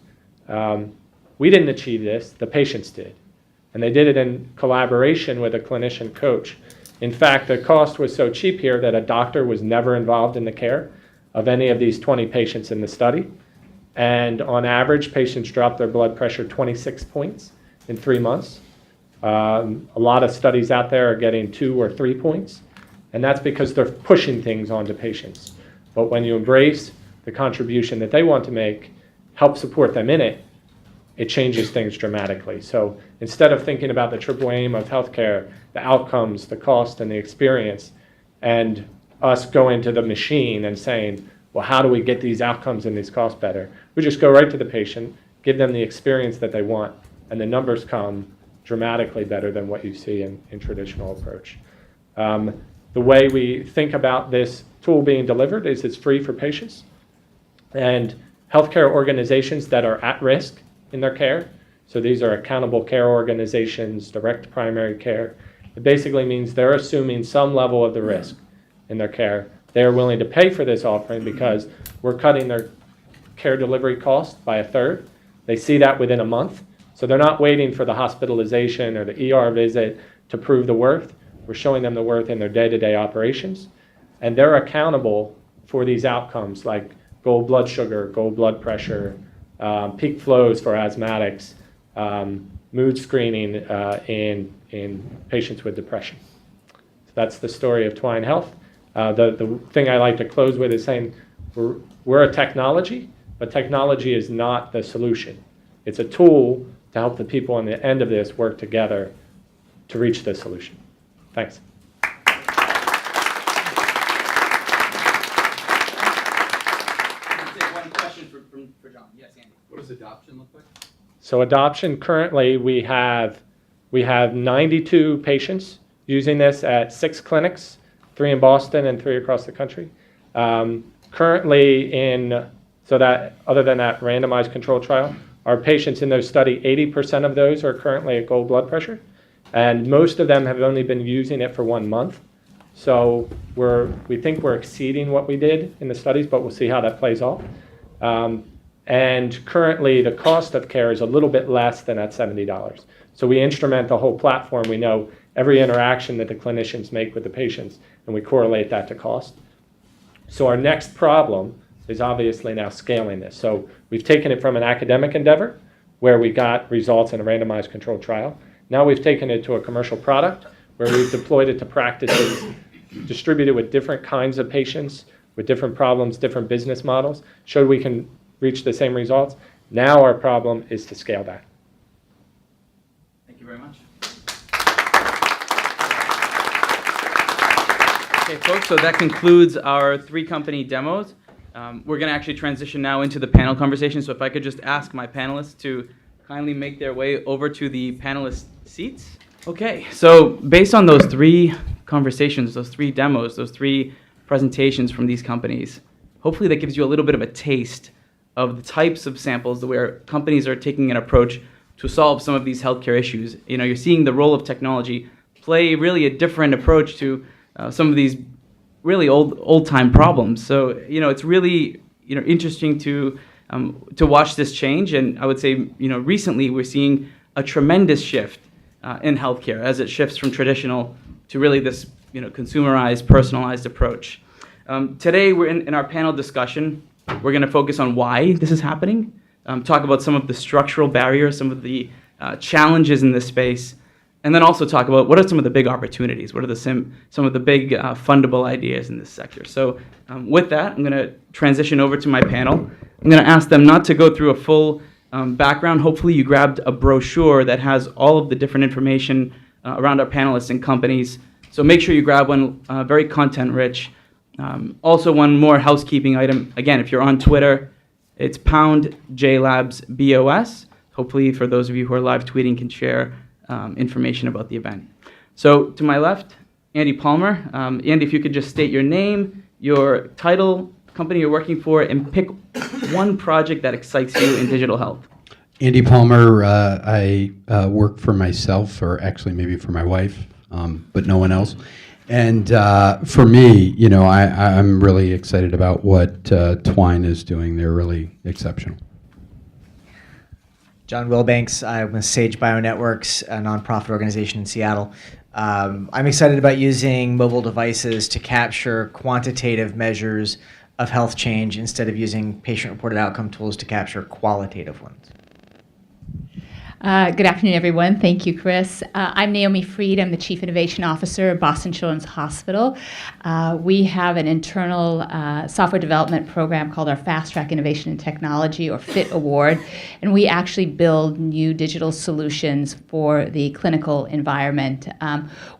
We didn't achieve this, the patients did. And they did it in collaboration with a clinician coach. In fact, the cost was so cheap here that a doctor was never involved in the care of any of these 20 patients in the study. And on average, patients dropped their blood pressure 26 points in 3 months. A lot of studies out there are getting 2 or 3 points. And that's because they're pushing things onto patients. But when you embrace the contribution that they want to make, help support them in it, it changes things dramatically. So instead of thinking about the triple aim of healthcare, the outcomes, the cost, and the experience, and us going to the machine and saying, well, how do we get these outcomes and these costs better? We just go right to the patient, give them the experience that they want, and the numbers come dramatically better than what you see in traditional approach. The way we think about this tool being delivered is it's free for patients. And healthcare organizations that are at risk in their care, so these are accountable care organizations, direct primary care, it basically means they're assuming some level of the risk in their care. They're willing to pay for this offering because we're cutting their care delivery cost by 1/3. They see that within a month, so they're not waiting for the hospitalization or the ER visit to prove the worth. We're showing them the worth in their day-to-day operations, and they're accountable for these outcomes like goal blood sugar, goal blood pressure, peak flows for asthmatics, mood screening in patients with depression. So that's the story of Twine Health. The thing I like to close with is saying we're a technology, but technology is not the solution. It's a tool to help the people on the end of this work together to reach the solution. Thanks. One question for John. Yes, Andy. What does adoption look like? So adoption, currently we have 92 patients using this at 6 clinics, 3 in Boston and 3 across the country. Currently so that other than that randomized control trial, our patients in those study, 80% of those are currently at goal blood pressure. And most of them have only been using it for 1 month. So we think we're exceeding what we did in the studies, but we'll see how that plays off. And currently the cost of care is a little bit less than at $70. So we instrument the whole platform. We know every interaction that the clinicians make with the patients, and we correlate that to cost. So our next problem is obviously now scaling this. So we've taken it from an academic endeavor where we got results in a randomized controlled trial. Now we've taken it to a commercial product where we've deployed it to practices, distributed with different kinds of patients, with different problems, different business models, showed we can reach the same results. Now our problem is to scale that. Thank you very much. Okay, folks, so that concludes our 3 company demos. We're going to actually transition now into the panel conversation. So if I could just ask my panelists to kindly make their way over to the panelist seats. Okay, so based on those 3 conversations, those 3 demos, those 3 presentations from these companies, hopefully that gives you a little bit of a taste of the types of samples where companies are taking an approach to solve some of these healthcare issues. You're seeing the role of technology play really a different approach to some of these really old-time problems. So, it's really, interesting to watch this change. And I would say, recently we're seeing a tremendous shift in healthcare as it shifts from traditional to really this, consumerized, personalized approach. Today, we're in our panel discussion. We're going to focus on why this is happening, talk about some of the structural barriers, some of the challenges in this space, and then also talk about what are some of the big opportunities, what are some of the big fundable ideas in this sector. So with that, I'm going to transition over to my panel. I'm going to ask them not to go through a full background. Hopefully you grabbed a brochure that has all of the different information around our panelists and companies. So make sure you grab one, very content-rich. Also, one more housekeeping item. Again, if you're on Twitter, it's pound JLABS BOS. Hopefully, for those of you who are live tweeting, can share information about the event. So to my left, Andy Palmer. Andy, if you could just state your name, your title, company you're working for, and pick one project that excites you in digital health. Andy Palmer. I work for myself, or actually maybe for my wife, but no one else. And for me, I'm really excited about what Twine is doing. They're really exceptional. John Wilbanks. I'm with Sage Bionetworks, a nonprofit organization in Seattle. I'm excited about using mobile devices to capture quantitative measures of health change instead of using patient-reported outcome tools to capture qualitative ones. Good afternoon, everyone. Thank you, Chris. I'm Naomi Freed. I'm the Chief Innovation Officer at Boston Children's Hospital. We have an internal software development program called our Fast Track Innovation and Technology, or FIT Award, and we actually build new digital solutions for the clinical environment.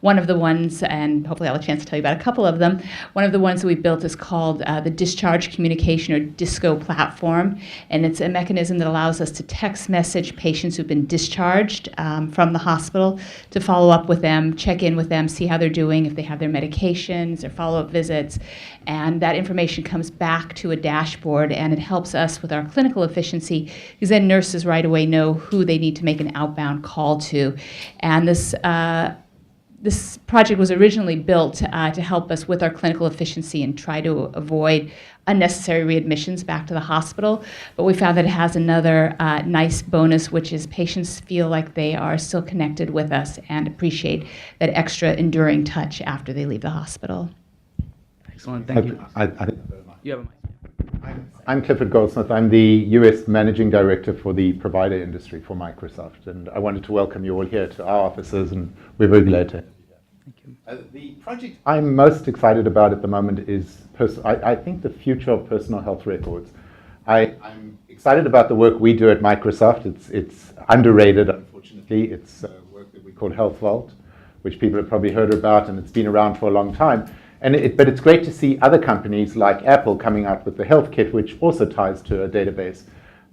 One of the ones, and hopefully I'll have a chance to tell you about a couple of them, one of the ones that we built is called the Discharge Communication, or DISCO platform, and it's a mechanism that allows us to text message patients who've been discharged from the hospital, to follow up with them, check in with them, see how they're doing, if they have their medications, their follow-up visits, and that information comes back to a dashboard, and it helps us with our clinical efficiency, because then nurses right away know who they need to make an outbound call to. And this project was originally built to help us with our clinical efficiency and try to avoid unnecessary readmissions back to the hospital. But we found that it has another nice bonus, which is patients feel like they are still connected with us and appreciate that extra enduring touch after they leave the hospital. Excellent, thank you. I think You have a mic. I'm Clifford Goldsmith. I'm the US Managing Director for the provider industry for Microsoft, and I wanted to welcome you all here to our offices, and we're very glad to have you here. Thank you. The project I'm most excited about at the moment is, I think, the future of personal health records. I'm excited about the work we do at Microsoft. It's underrated, unfortunately. It's work that we call Health Vault, which people have probably heard about, and it's been around for a long time. But it's great to see other companies like Apple coming out with the Health Kit, which also ties to a database.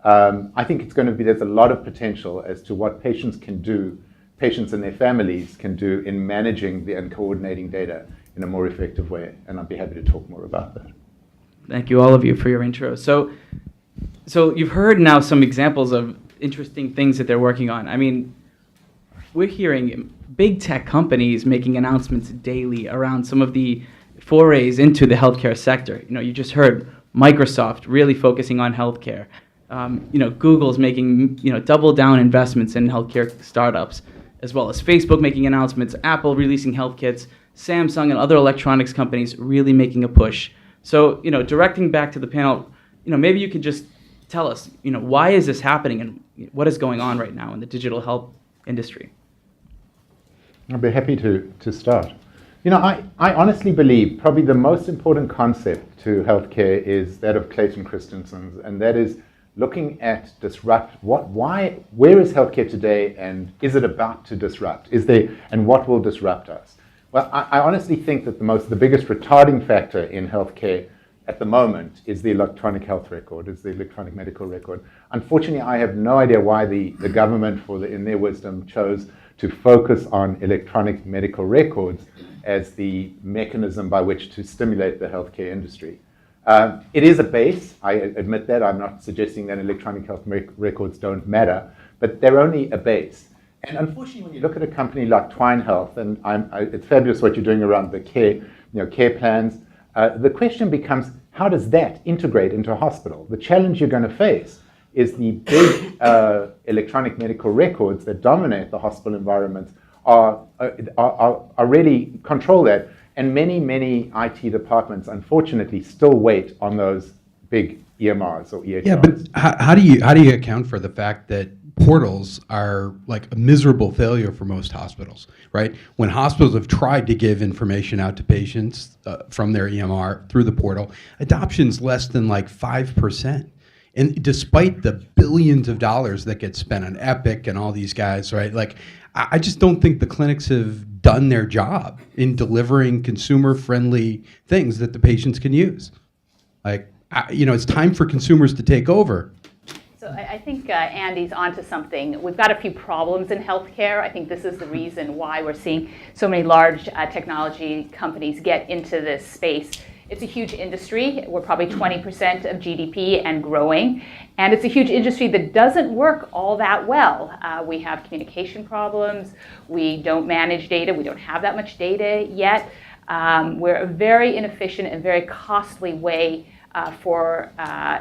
I think it's going to be, there's a lot of potential as to what patients can do, patients and their families can do in managing and coordinating data in a more effective way. And I'd be happy to talk more about that. Thank you, all of you, for your intro. So you've heard now some examples of interesting things that they're working on. I mean, we're hearing big tech companies making announcements daily around some of the forays into the healthcare sector. You just heard Microsoft really focusing on healthcare. Google's making double down investments in healthcare startups, as well as Facebook making announcements, Apple releasing health kits, Samsung and other electronics companies really making a push. So, directing back to the panel, maybe you could just tell us, why is this happening and what is going on right now in the digital health industry? I'd be happy to start. I honestly believe probably the most important concept to healthcare is that of Clayton Christensen's, and that is looking at where is healthcare today, and is it about to disrupt? And what will disrupt us? Well, I honestly think that the biggest retarding factor in healthcare at the moment is the electronic health record, is the electronic medical record. Unfortunately, I have no idea why the government, in their wisdom, chose to focus on electronic medical records as the mechanism by which to stimulate the healthcare industry. It is a base. I admit that. I'm not suggesting that electronic health records don't matter, but they're only a base. And unfortunately, when you look at a company like Twine Health, and it's fabulous what you're doing around the care plans, the question becomes, how does that integrate into a hospital? The challenge you're going to face is the big electronic medical records that dominate the hospital environments are really control that. And many IT departments, unfortunately, still wait on those big EMRs or EHRs. Yeah, but how do you account for the fact that portals are like a miserable failure for most hospitals, right? When hospitals have tried to give information out to patients from their EMR through the portal, adoption's less than like 5%. And despite the billions of dollars that get spent on Epic and all these guys, right? Like, I just don't think the clinics have done their job in delivering consumer-friendly things that the patients can use. Like, it's time for consumers to take over. So I think Andy's onto something. We've got a few problems in healthcare. I think this is the reason why we're seeing so many large technology companies get into this space. It's a huge industry. We're probably 20% of GDP and growing. And it's a huge industry that doesn't work all that well. We have communication problems. We don't manage data. We don't have that much data yet. We're a very inefficient and very costly way for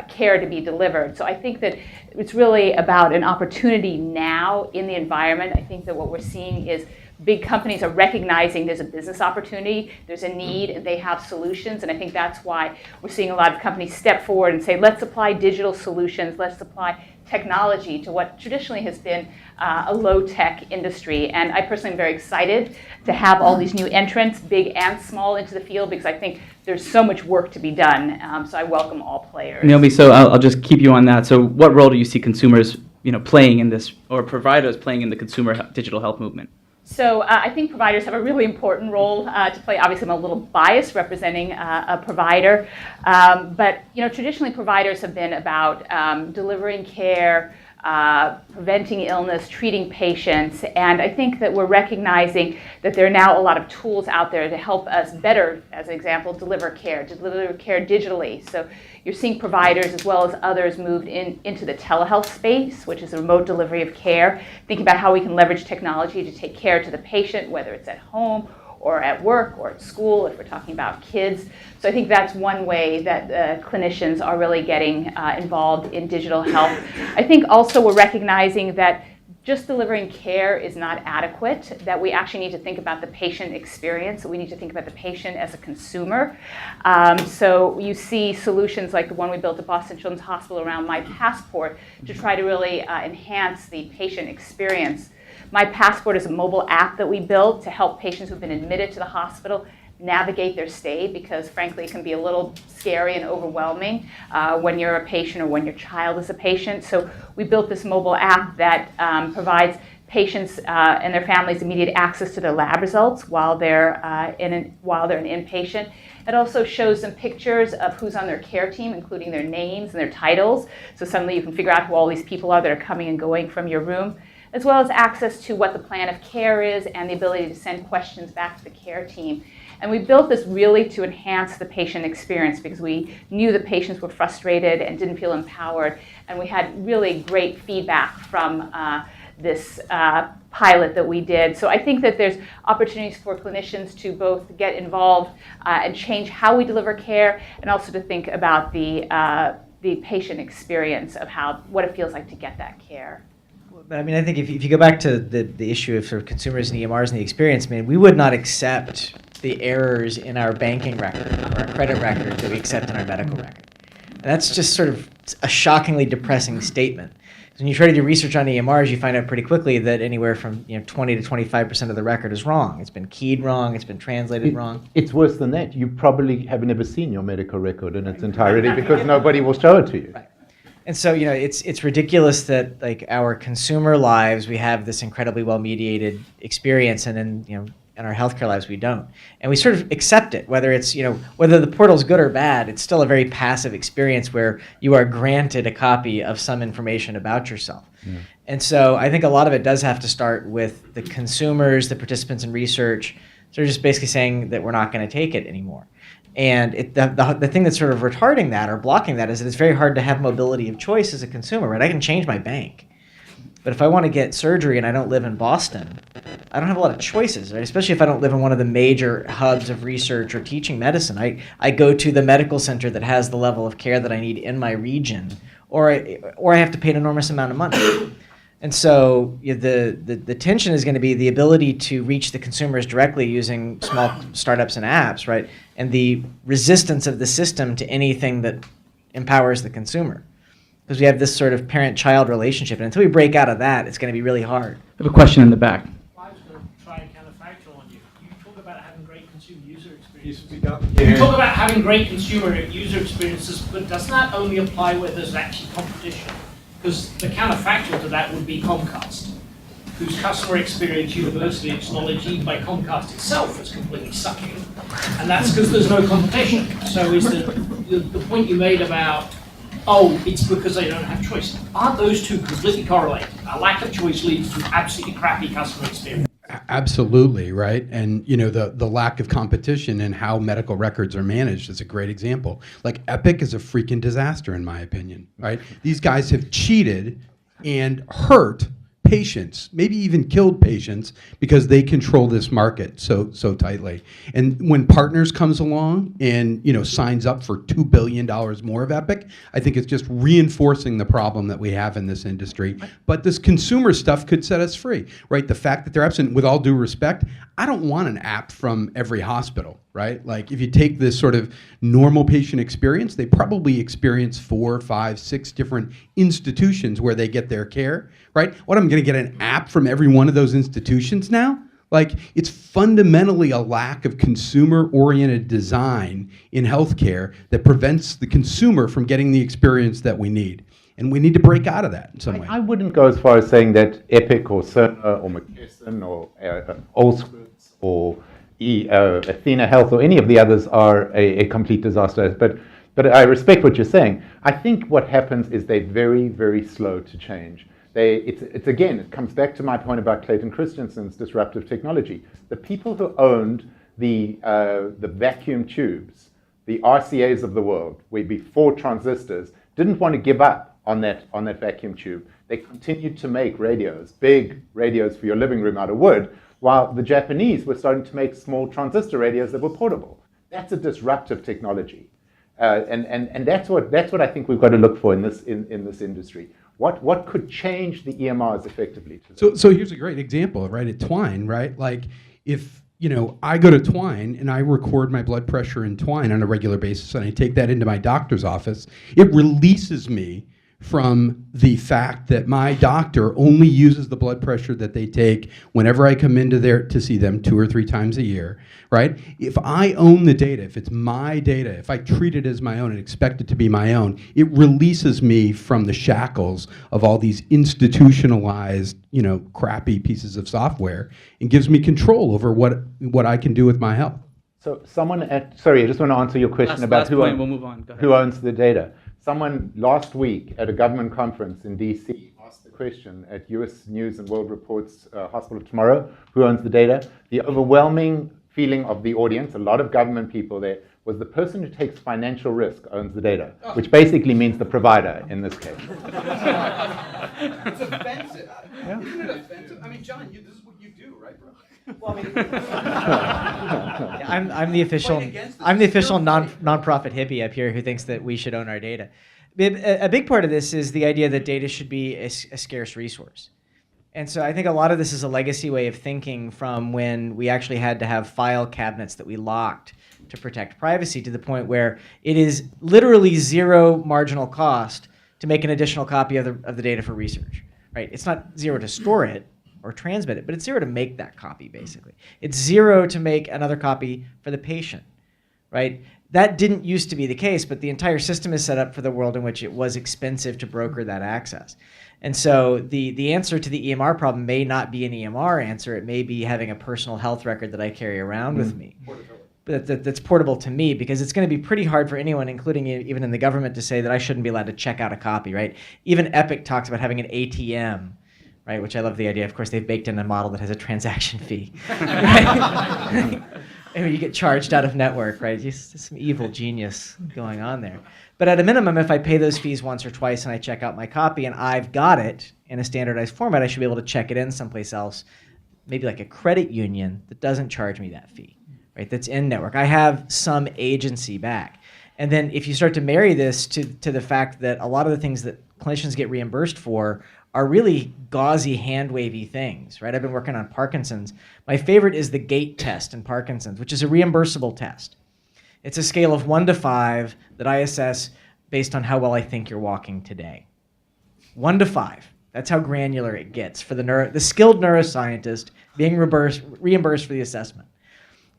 care to be delivered. So I think that it's really about an opportunity now in the environment. I think that what we're seeing is big companies are recognizing there's a business opportunity, there's a need, and they have solutions. And I think that's why we're seeing a lot of companies step forward and say, let's apply digital solutions, let's apply technology to what traditionally has been a low-tech industry. And I personally am very excited to have all these new entrants, big and small, into the field, because I think there's so much work to be done. So I welcome all players. Naomi, so I'll just keep you on that. So what role do you see consumers playing in this, or providers playing in the consumer digital health movement? So I think providers have a really important role to play. Obviously, I'm a little biased representing a provider, but traditionally providers have been about delivering care, preventing illness, treating patients, and I think that we're recognizing that there are now a lot of tools out there to help us better, as an example, deliver care digitally. So you're seeing providers as well as others moved into the telehealth space, which is the remote delivery of care, thinking about how we can leverage technology to take care to the patient, whether it's at home or at work or at school, if we're talking about kids. So I think that's one way that clinicians are really getting involved in digital health. I think also we're recognizing that just delivering care is not adequate, that we actually need to think about the patient experience. We need to think about the patient as a consumer. So you see solutions like the one we built at Boston Children's Hospital around My Passport to try to really enhance the patient experience. My Passport is a mobile app that we built to help patients who've been admitted to the hospital navigate their stay, because frankly it can be a little scary and overwhelming when you're a patient or when your child is a patient. So we built this mobile app that provides patients and their families immediate access to their lab results while they're an inpatient. It also shows them pictures of who's on their care team, including their names and their titles. So suddenly you can figure out who all these people are that are coming and going from your room, as well as access to what the plan of care is and the ability to send questions back to the care team. And we built this really to enhance the patient experience because we knew the patients were frustrated and didn't feel empowered. And we had really great feedback from this pilot that we did. So I think that there's opportunities for clinicians to both get involved and change how we deliver care, and also to think about the patient experience of what it feels like to get that care. But I mean, I think if you go back to the issue of sort of consumers and EMRs and the experience, I mean, we would not accept the errors in our banking record or our credit record that we accept in our medical record. And that's just sort of a shockingly depressing statement. When you try to do research on EMRs, you find out pretty quickly that anywhere from 20 to 25% of the record is wrong. It's been keyed wrong. It's been translated wrong. It's worse than that. You probably have never seen your medical record in its entirety because nobody will show it to you. Right. And so, it's ridiculous that like our consumer lives, we have this incredibly well-mediated experience, and then, in our healthcare lives, we don't. And we sort of accept it, whether it's, whether the portal's good or bad, it's still a very passive experience where you are granted a copy of some information about yourself. Yeah. And so I think a lot of it does have to start with the consumers, the participants in research, sort of just basically saying that we're not going to take it anymore. And the thing that's sort of retarding that or blocking that is that it's very hard to have mobility of choice as a consumer, right? I can change my bank. But if I want to get surgery and I don't live in Boston, I don't have a lot of choices, right? Especially if I don't live in one of the major hubs of research or teaching medicine. I go to the medical center that has the level of care that I need in my region, or I have to pay an enormous amount of money. And so the tension is going to be the ability to reach the consumers directly using small startups and apps, right? And the resistance of the system to anything that empowers the consumer. Because we have this sort of parent-child relationship. And until we break out of that, it's going to be really hard. I have a question in the back. I was going to try and counterfactual on you. You talk about having great consumer user experiences. Yeah. You talk about having great consumer user experiences, but does that only apply where there's actually competition? Because the counterfactual to that would be Comcast, whose customer experience universally acknowledged even by Comcast itself is completely sucking. And that's because there's no competition. So is the point you made about, oh, it's because they don't have choice. Aren't those two completely correlated? A lack of choice leads to absolutely crappy customer experience. Absolutely, right? And the lack of competition and how medical records are managed is a great example. Like Epic is a freaking disaster in my opinion, right? These guys have cheated and hurt patients, maybe even killed patients, because they control this market so tightly. And when Partners comes along and signs up for $2 billion more of Epic, I think it's just reinforcing the problem that we have in this industry. But this consumer stuff could set us free, right? The fact that they're absent, with all due respect, I don't want an app from every hospital, right? Like if you take this sort of normal patient experience, they probably experience 4, 5, 6 different institutions where they get their care, right? What, I'm going to get an app from every one of those institutions now? Like, it's fundamentally a lack of consumer-oriented design in healthcare that prevents the consumer from getting the experience that we need. And we need to break out of that in some way. I wouldn't go as far as saying that Epic or Cerner or McKesson or Allscripts or Athena Health or any of the others are a complete disaster. But I respect what you're saying. I think what happens is they're very, very slow to change. It comes back to my point about Clayton Christensen's disruptive technology. The people who owned the vacuum tubes, the RCAs of the world, where before transistors, didn't want to give up on that vacuum tube. They continued to make radios, big radios for your living room out of wood, while the Japanese were starting to make small transistor radios that were portable. That's a disruptive technology. And that's what I think we've got to look for in this industry. What could change the EMRs effectively? So here's a great example, right? At Twine, right? Like if I go to Twine and I record my blood pressure in Twine on a regular basis, and I take that into my doctor's office, it releases me from the fact that my doctor only uses the blood pressure that they take whenever I come into there to see them 2 or 3 times a year, right? If I own the data, if it's my data, if I treat it as my own and expect it to be my own, it releases me from the shackles of all these institutionalized, crappy pieces of software and gives me control over what I can do with my health. So sorry, I just want to answer your question about we'll move on. Go ahead. Who owns the data. Someone last week at a government conference in DC asked the question at US News and World Report's Hospital Tomorrow, who owns the data? The overwhelming feeling of the audience, a lot of government people there, was the person who takes financial risk owns the data, which basically means the provider in this case. It's offensive. Yeah. Isn't it offensive? I mean, John, this is what you do, right, bro? Well, I mean, I'm the official nonprofit hippie up here who thinks that we should own our data. A big part of this is the idea that data should be a scarce resource. And so I think a lot of this is a legacy way of thinking from when we actually had to have file cabinets that we locked to protect privacy, to the point where it is literally zero marginal cost to make an additional copy of the data for research, right? It's not zero to store it or transmit it, but it's zero to make that copy, basically. It's zero to make another copy for the patient, right? That didn't used to be the case, but the entire system is set up for the world in which it was expensive to broker that access. And so the answer to the EMR problem may not be an EMR answer. It may be having a personal health record that I carry around with me. But that's portable to me, because it's going to be pretty hard for anyone, including even in the government, to say that I shouldn't be allowed to check out a copy, right? Even Epic talks about having an ATM, right? Which I love the idea. Of course, they've baked in a model that has a transaction fee. Maybe you get charged out of network, right? Just some evil genius going on there. But at a minimum, if I pay those fees once or twice and I check out my copy and I've got it in a standardized format, I should be able to check it in someplace else, maybe like a credit union that doesn't charge me that fee, right? That's in network. I have some agency back. And then if you start to marry this to the fact that a lot of the things that clinicians get reimbursed for are really gauzy, hand-wavy things, right? I've been working on Parkinson's. My favorite is the gait test in Parkinson's, which is a reimbursable test. It's a scale of 1 to 5 that I assess based on how well I think you're walking today. 1 to 5. That's how granular it gets for the skilled neuroscientist being reimbursed for the assessment.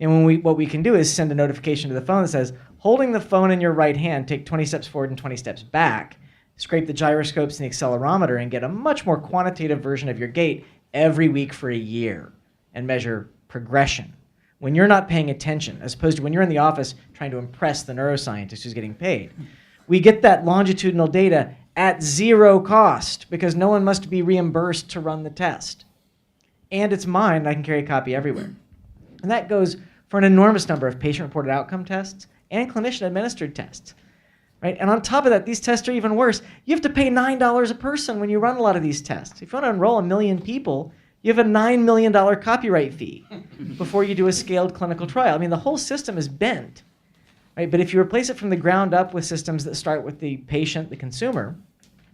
And what we can do is send a notification to the phone that says, holding the phone in your right hand, take 20 steps forward and 20 steps back, scrape the gyroscopes and the accelerometer and get a much more quantitative version of your gait every week for a year and measure progression when you're not paying attention, as opposed to when you're in the office trying to impress the neuroscientist who's getting paid. We get that longitudinal data at 0 cost because no one must be reimbursed to run the test. And it's mine, and I can carry a copy everywhere. And that goes for an enormous number of patient-reported outcome tests and clinician-administered tests. Right? And on top of that, these tests are even worse. You have to pay $9 a person when you run a lot of these tests. If you want to enroll 1 million people, you have a $9 million copyright fee before you do a scaled clinical trial. I mean, the whole system is bent. Right? But if you replace it from the ground up with systems that start with the patient, the consumer,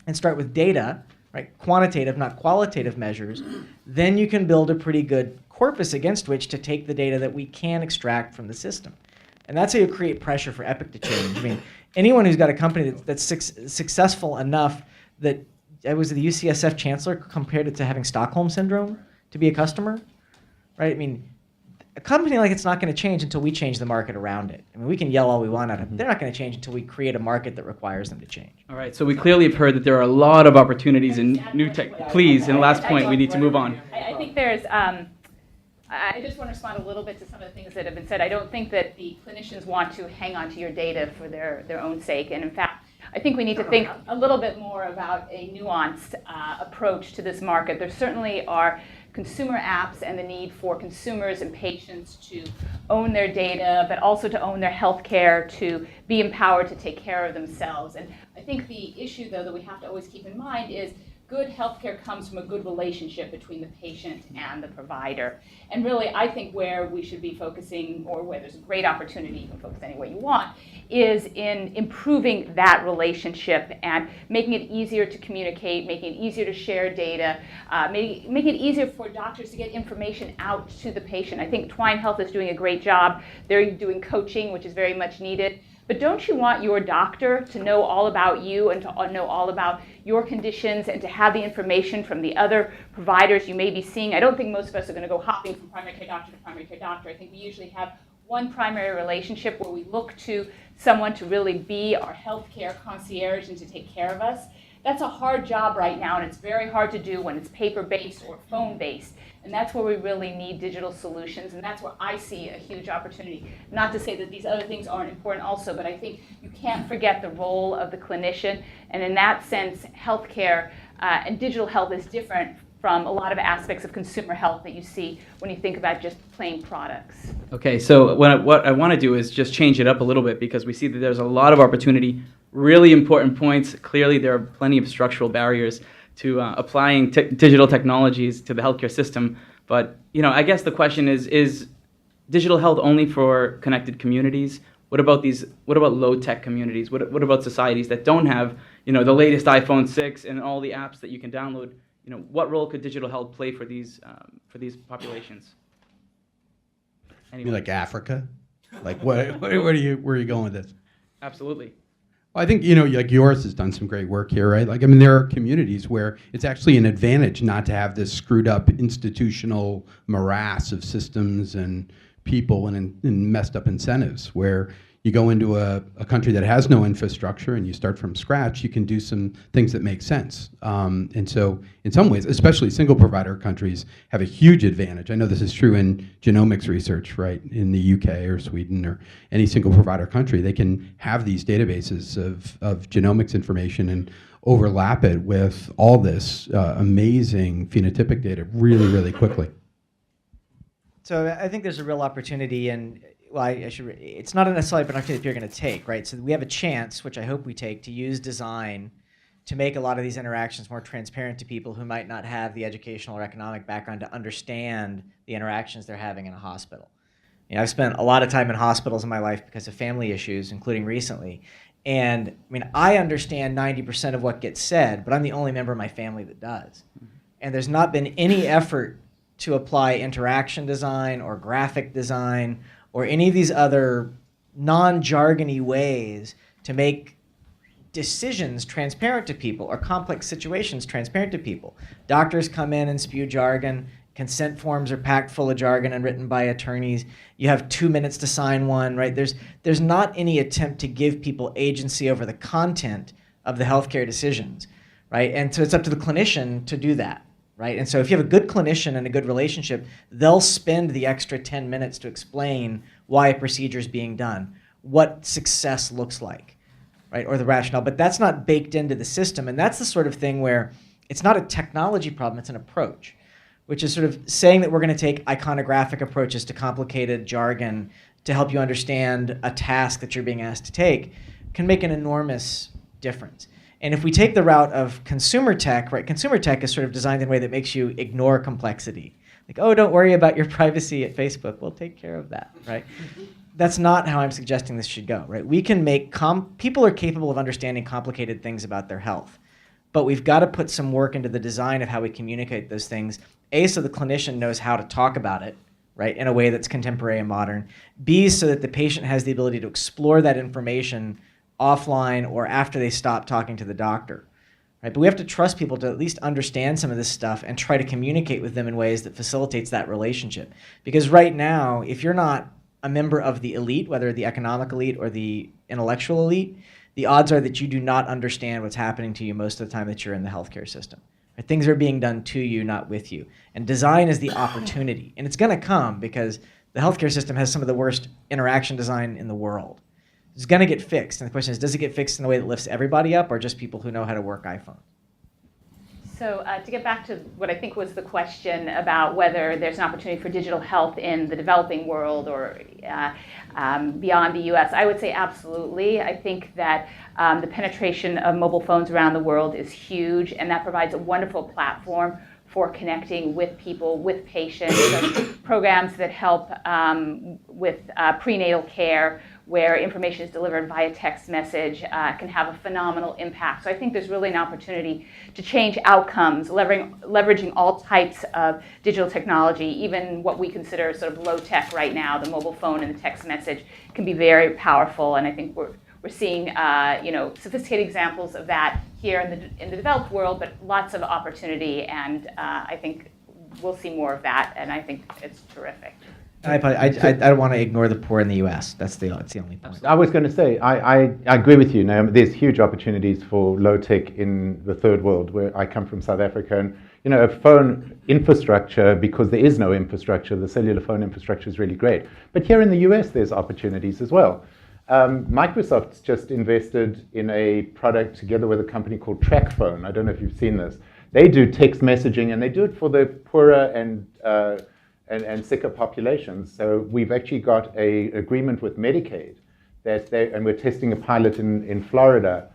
and start with data, right? Quantitative, not qualitative measures, then you can build a pretty good corpus against which to take the data that we can extract from the system. And that's how you create pressure for Epic to change. I mean, anyone who's got a company that's successful enough that I was the UCSF chancellor compared it to having Stockholm syndrome to be a customer, right? I mean, a company like it's not going to change until we change the market around it. I mean, we can yell all we want at them. They're not going to change until we create a market that requires them to change. All right, so we clearly have heard that there are a lot of opportunities in new tech. Please, in the last point, we need to move on. I think there's, I just want to respond a little bit to some of the things that have been said. I don't think that the clinicians want to hang on to your data for their own sake. And in fact, I think we need to think a little bit more about a nuanced approach to this market. There certainly are consumer apps and the need for consumers and patients to own their data, but also to own their healthcare, to be empowered to take care of themselves. And I think the issue, though, that we have to always keep in mind is good healthcare comes from a good relationship between the patient and the provider. And really, I think where we should be focusing, or where there's a great opportunity, you can focus any way you want, is in improving that relationship and making it easier to communicate, making it easier to share data, making it easier for doctors to get information out to the patient. I think Twine Health is doing a great job. They're doing coaching, which is very much needed. But don't you want your doctor to know all about you and to know all about your conditions and to have the information from the other providers you may be seeing? I don't think most of us are going to go hopping from primary care doctor to primary care doctor. I think we usually have one primary relationship where we look to someone to really be our healthcare concierge and to take care of us. That's a hard job right now, and it's very hard to do when it's paper-based or phone-based. And that's where we really need digital solutions, and that's where I see a huge opportunity. Not to say that these other things aren't important also, but I think you can't forget the role of the clinician. And in that sense, healthcare and digital health is different from a lot of aspects of consumer health that you see when you think about just plain products. Okay, so what I want to do is just change it up a little bit because we see that there's a lot of opportunity, really important points. Clearly, there are plenty of structural barriers to applying digital technologies to the healthcare system. But I guess the question is digital health only for connected communities? What about low-tech communities? What about societies that don't have the latest iPhone 6 and all the apps that you can download? What role could digital health play for these populations? You mean like Africa? Like where are you going with this? Absolutely. Well, I think, like yours has done some great work here, right? Like, I mean, there are communities where it's actually an advantage not to have this screwed up institutional morass of systems and people and messed up incentives where you go into a country that has no infrastructure and you start from scratch, you can do some things that make sense. And so in some ways, especially single provider countries have a huge advantage. I know this is true in genomics research, right? In the UK or Sweden or any single provider country, they can have these databases of genomics information and overlap it with all this amazing phenotypic data really, really quickly. So I think there's a real opportunity, and well, it's not necessarily an opportunity that you're going to take, right? So we have a chance, which I hope we take, to use design to make a lot of these interactions more transparent to people who might not have the educational or economic background to understand the interactions they're having in a hospital. You know, I've spent a lot of time in hospitals in my life because of family issues, including recently. And I mean, I understand 90% of what gets said, but I'm the only member of my family that does. And there's not been any effort to apply interaction design or graphic design or any of these other non-jargony ways to make decisions transparent to people or complex situations transparent to people. Doctors come in and spew jargon. Consent forms are packed full of jargon and written by attorneys. You have 2 minutes to sign one, right? There's not any attempt to give people agency over the content of the healthcare decisions, right? And so it's up to the clinician to do that, right? And so if you have a good clinician and a good relationship, they'll spend the extra 10 minutes to explain why a procedure is being done, what success looks like, right? Or the rationale, but that's not baked into the system. And that's the sort of thing where it's not a technology problem, it's an approach, which is sort of saying that we're going to take iconographic approaches to complicated jargon to help you understand a task that you're being asked to take can make an enormous difference. And if we take the route of consumer tech, right, consumer tech is sort of designed in a way that makes you ignore complexity. Like, oh, don't worry about your privacy at Facebook. We'll take care of that, right? That's not how I'm suggesting this should go, right? We can make, people are capable of understanding complicated things about their health, but we've got to put some work into the design of how we communicate those things. A, so the clinician knows how to talk about it, right, in a way that's contemporary and modern. B, so that the patient has the ability to explore that information offline or after they stop talking to the doctor, right? But we have to trust people to at least understand some of this stuff and try to communicate with them in ways that facilitates that relationship. Because right now, if you're not a member of the elite, whether the economic elite or the intellectual elite, the odds are that you do not understand what's happening to you most of the time that you're in the healthcare system. Things are being done to you, not with you. And design is the opportunity. And it's going to come because the healthcare system has some of the worst interaction design in the world. It's going to get fixed. And the question is, does it get fixed in a way that lifts everybody up or just people who know how to work iPhone? So to get back to what I think was the question about whether there's an opportunity for digital health in the developing world or beyond the US, I would say absolutely. I think that the penetration of mobile phones around the world is huge, and that provides a wonderful platform for connecting with people, with patients. So programs that help with prenatal care, where information is delivered via text message, can have a phenomenal impact. So I think there's really an opportunity to change outcomes, leveraging all types of digital technology, even what we consider sort of low tech right now. The mobile phone and the text message can be very powerful, and I think we're seeing sophisticated examples of that here in the developed world, but lots of opportunity, and I think we'll see more of that, and I think it's terrific. I don't want to ignore the poor in the U.S. That's the only point. I was going to say, I agree with you, Naomi. There's huge opportunities for low tech in the third world, where I come from, South Africa. And, you know, a phone infrastructure, because there is no infrastructure, the cellular phone infrastructure is really great. But here in the U.S., there's opportunities as well. Microsoft's just invested in a product together with a company called TrackPhone. I don't know if you've seen this. They do text messaging, and they do it for the poorer and sicker populations. So we've actually got an agreement with Medicaid and we're testing a pilot in Florida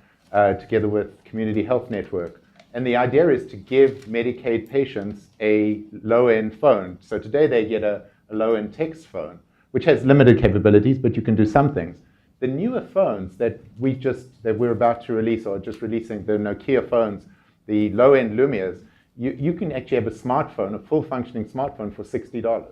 together with Community Health Network. And the idea is to give Medicaid patients a low-end phone. So today they get a low-end text phone, which has limited capabilities, but you can do some things. The newer phones that we're about to release, or just releasing, the Nokia phones, the low-end Lumias, you can actually have a smartphone, a full functioning smartphone for $60. So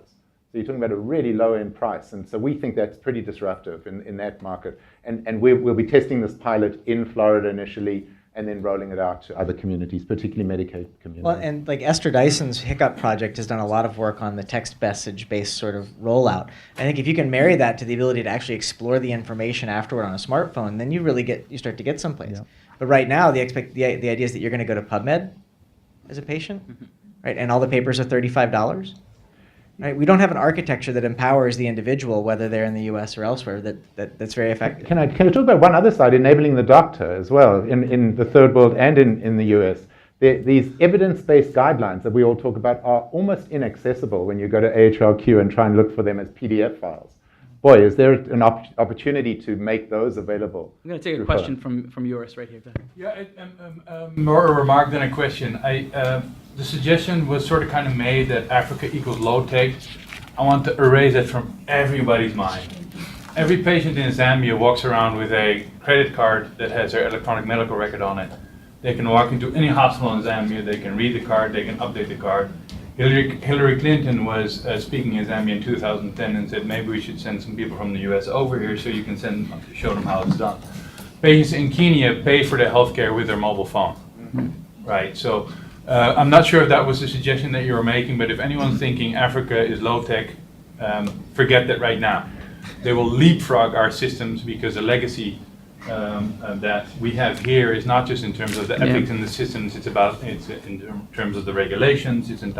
you're talking about a really low end price. And so we think that's pretty disruptive in that market. And we'll be testing this pilot in Florida initially and then rolling it out to other communities, particularly Medicaid communities. Well, and like Esther Dyson's Hiccup project has done a lot of work on the text message based sort of rollout. I think if you can marry that to the ability to actually explore the information afterward on a smartphone, then you start to get someplace. Yeah. But right now the idea is that you're going to go to PubMed as a patient, right? And all the papers are $35, right? We don't have an architecture that empowers the individual, whether they're in the U.S. or elsewhere, that's very effective. Can I talk about one other side, enabling the doctor as well, in the third world and in the U.S.? These evidence-based guidelines that we all talk about are almost inaccessible when you go to AHRQ and try and look for them as PDF files. Boy, is there an opportunity to make those available. I'm going to take a question from yours right here. Go ahead. Yeah, more a remark than a question. The suggestion was sort of kind of made that Africa equals low-tech. I want to erase that from everybody's mind. Every patient in Zambia walks around with a credit card that has their electronic medical record on it. They can walk into any hospital in Zambia, they can read the card, they can update the card. Hillary Clinton was speaking in Zambia in 2010 and said maybe we should send some people from the US over here so you can show them how it's done. Patients in Kenya pay for their healthcare with their mobile phone, right? So I'm not sure if that was the suggestion that you were making, but if anyone's thinking Africa is low-tech, forget that right now. They will leapfrog our systems because the legacy that we have here is not just in terms of the ethics in the systems, it's in terms of the regulations, it's in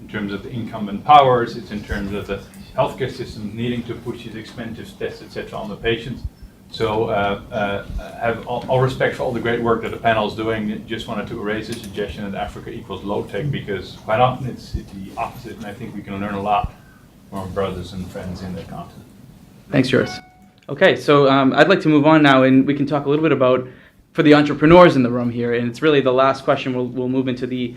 terms of the incumbent powers, it's in terms of the healthcare system needing to push these expensive tests, etc. on the patients. So have all respect for all the great work that the panel is doing. Just wanted to erase the suggestion that Africa equals low-tech because quite often it's the opposite, and I think we can learn a lot from our brothers and friends in that continent. Thanks, Joris. Okay, so I'd like to move on now, and we can talk a little bit about, for the entrepreneurs in the room here, and it's really the last question. We'll move into the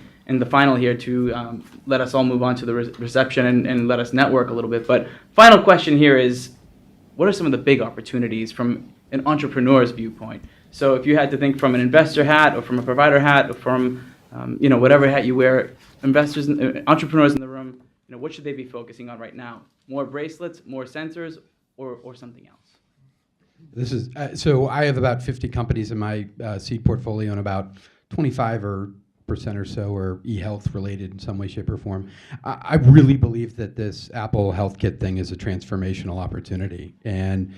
final here to let us all move on to the reception and let us network a little bit. But final question here is, what are some of the big opportunities from an entrepreneur's viewpoint? So if you had to think from an investor hat or from a provider hat or from whatever hat you wear, investors, entrepreneurs in the room, what should they be focusing on right now? More bracelets, more sensors, or something else? This is so I have about 50 companies in my seed portfolio, and about 25% or so are e-health related in some way, shape, or form. I really believe that this Apple Health Kit thing is a transformational opportunity, and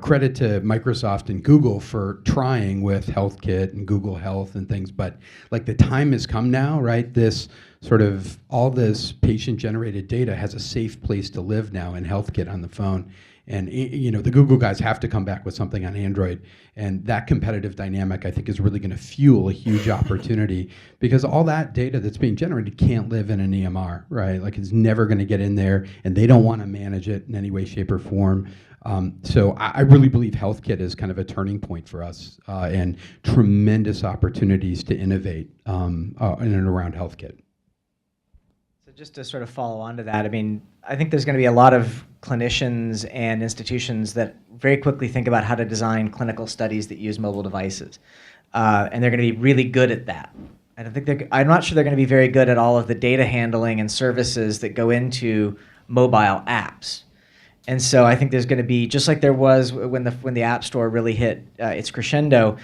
credit to Microsoft and Google for trying with Health Kit and Google Health and things. But like the time has come now, right? This sort of all this patient-generated data has a safe place to live now in Health Kit on the phone. And the Google guys have to come back with something on Android, and that competitive dynamic I think is really going to fuel a huge opportunity because all that data that's being generated can't live in an EMR, right? Like it's never going to get in there, and they don't want to manage it in any way, shape, or form. So I really believe HealthKit is kind of a turning point for us and tremendous opportunities to innovate in and around HealthKit. So just to sort of follow on to that, I mean, I think there's going to be a lot of clinicians and institutions that very quickly think about how to design clinical studies that use mobile devices. And they're going to be really good at that. I'm not sure they're going to be very good at all of the data handling and services that go into mobile apps. And so I think there's going to be, just like there was when the App Store really hit its crescendo,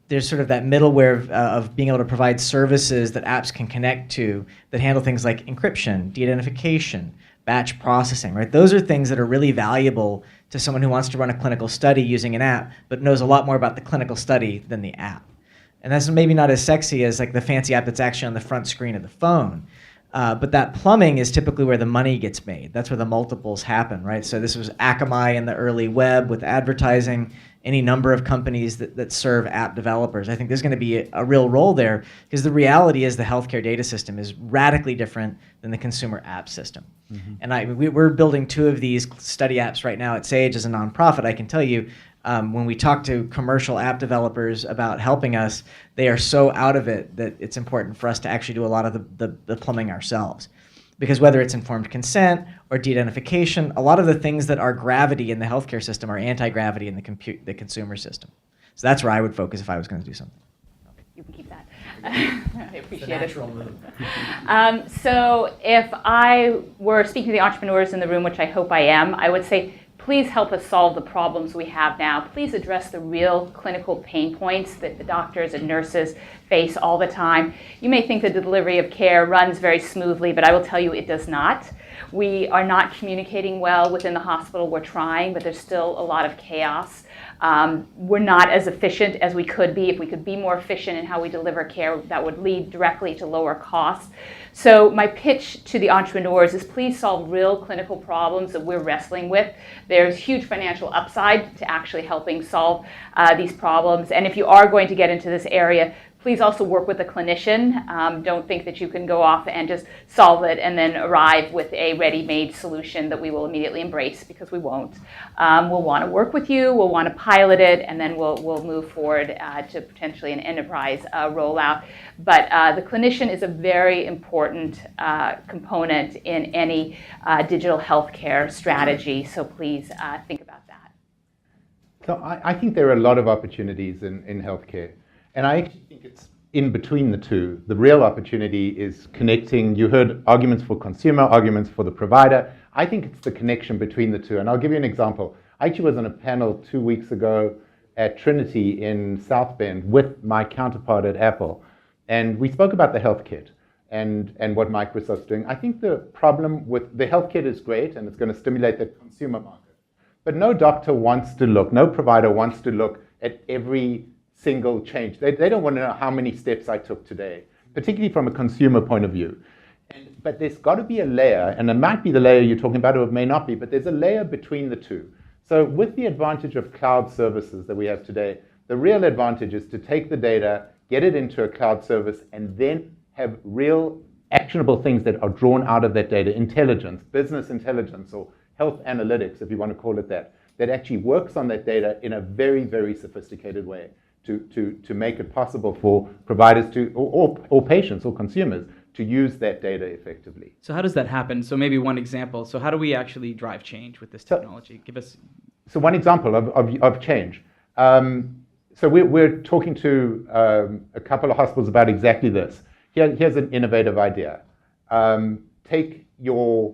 there's sort of that middleware of being able to provide services that apps can connect to that handle things like encryption, de-identification, batch processing, right? Those are things that are really valuable to someone who wants to run a clinical study using an app, but knows a lot more about the clinical study than the app. And that's maybe not as sexy as like the fancy app that's actually on the front screen of the phone. But that plumbing is typically where the money gets made. That's where the multiples happen, right? So this was Akamai in the early web with advertising, any number of companies that serve app developers. I think there's going to be a real role there because the reality is the healthcare data system is radically different than the consumer app system. Mm-hmm. And we're building 2 of these study apps right now at Sage as a nonprofit. I can tell you, when we talk to commercial app developers about helping us, they are so out of it that it's important for us to actually do a lot of the plumbing ourselves. Because whether it's informed consent or de-identification, a lot of the things that are gravity in the healthcare system are anti-gravity in the consumer system. So that's where I would focus if I was going to do something. You can keep that. I appreciate it. So if I were speaking to the entrepreneurs in the room, which I hope I am, I would say, please help us solve the problems we have now. Please address the real clinical pain points that the doctors and nurses face all the time. You may think the delivery of care runs very smoothly, but I will tell you it does not. We are not communicating well within the hospital. We're trying, but there's still a lot of chaos. We're not as efficient as we could be. If we could be more efficient in how we deliver care, that would lead directly to lower costs. So my pitch to the entrepreneurs is please solve real clinical problems that we're wrestling with. There's huge financial upside to actually helping solve these problems. And if you are going to get into this area, please also work with a clinician. Don't think that you can go off and just solve it and then arrive with a ready-made solution that we will immediately embrace, because we won't. We'll want to work with you, we'll want to pilot it, and then we'll move forward to potentially an enterprise rollout. But the clinician is a very important component in any digital healthcare strategy, so please think about that. So I think there are a lot of opportunities in healthcare, and I actually think it's in between the two. The real opportunity is connecting. You heard arguments for consumer, arguments for the provider. I think it's the connection between the two, and I'll give you an example. I actually was on a panel 2 weeks ago at Trinity in South Bend with my counterpart at Apple, and we spoke about the health kit and what Microsoft's doing. I think the problem with the health kit is great, and it's going to stimulate the consumer market. But no doctor wants to look, no provider wants to look at every single change. They don't want to know how many steps I took today, particularly from a consumer point of view. But there's got to be a layer, and it might be the layer you're talking about, or it may not be, but there's a layer between the two. So with the advantage of cloud services that we have today, the real advantage is to take the data, get it into a cloud service, and then have real actionable things that are drawn out of that data, intelligence, business intelligence, or health analytics, if you want to call it that actually works on that data in a very, very sophisticated way to make it possible for providers to, or patients or consumers to use that data effectively. So how does that happen? So maybe one example. So how do we actually drive change with this technology? Give us. So one example of change. So we're talking to a couple of hospitals about exactly this. Here's an innovative idea. Take your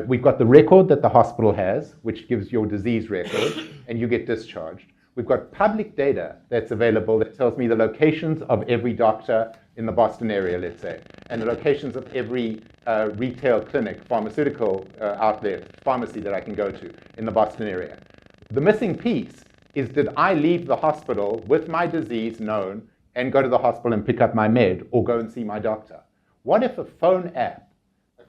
we've got the record that the hospital has, which gives your disease record, and you get discharged. We've got public data that's available that tells me the locations of every doctor in the Boston area, let's say, and the locations of every retail clinic, pharmaceutical outlet, pharmacy that I can go to in the Boston area. The missing piece is, did I leave the hospital with my disease known and go to the hospital and pick up my med or go and see my doctor? What if a phone app,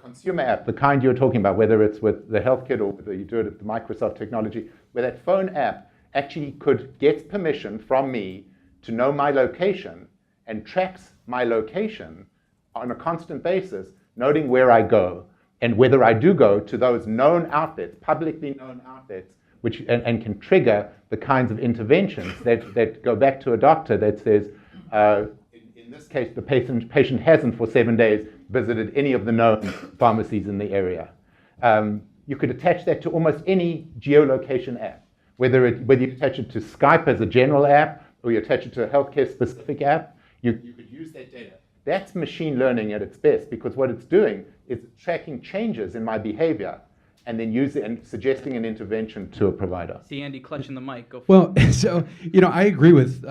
consumer app, the kind you're talking about, whether it's with the health kit or whether you do it with the Microsoft technology, where that phone app actually could get permission from me to know my location and tracks my location on a constant basis, noting where I go and whether I do go to those known outlets, publicly known outlets, which and can trigger the kinds of interventions that go back to a doctor that says, in this case, the patient hasn't for 7 days visited any of the known pharmacies in the area. You could attach that to almost any geolocation app, whether you attach it to Skype as a general app or you attach it to a healthcare specific app. You could use that data. That's machine learning at its best, because what it's doing is tracking changes in my behavior and then and suggesting an intervention to a provider. See Andy clutching the mic. Go for Well, so, I agree with,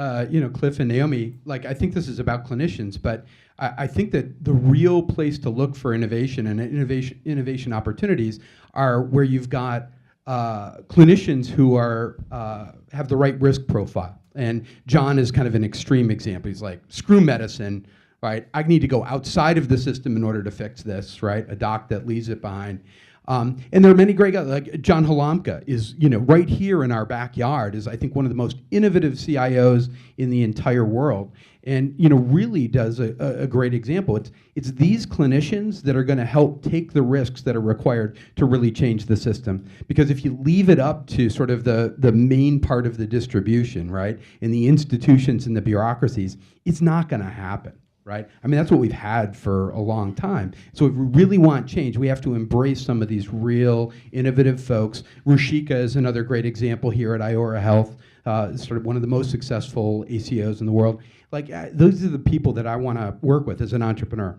Cliff and Naomi. Like, I think this is about clinicians, but I think that the real place to look for innovation and innovation opportunities are where you've got clinicians who are have the right risk profile. And John is kind of an extreme example. He's like, screw medicine, right? I need to go outside of the system in order to fix this, right? A doc that leaves it behind. And there are many great guys, like John Halamka is, right here in our backyard is, I think, one of the most innovative CIOs in the entire world, and, really does a great example. It's these clinicians that are going to help take the risks that are required to really change the system. Because if you leave it up to sort of the main part of the distribution, right, and the institutions and the bureaucracies, it's not going to happen. Right? I mean, that's what we've had for a long time. So if we really want change, we have to embrace some of these real innovative folks. Rushika is another great example here at Iora Health, sort of one of the most successful ACOs in the world. Like, those are the people that I want to work with as an entrepreneur.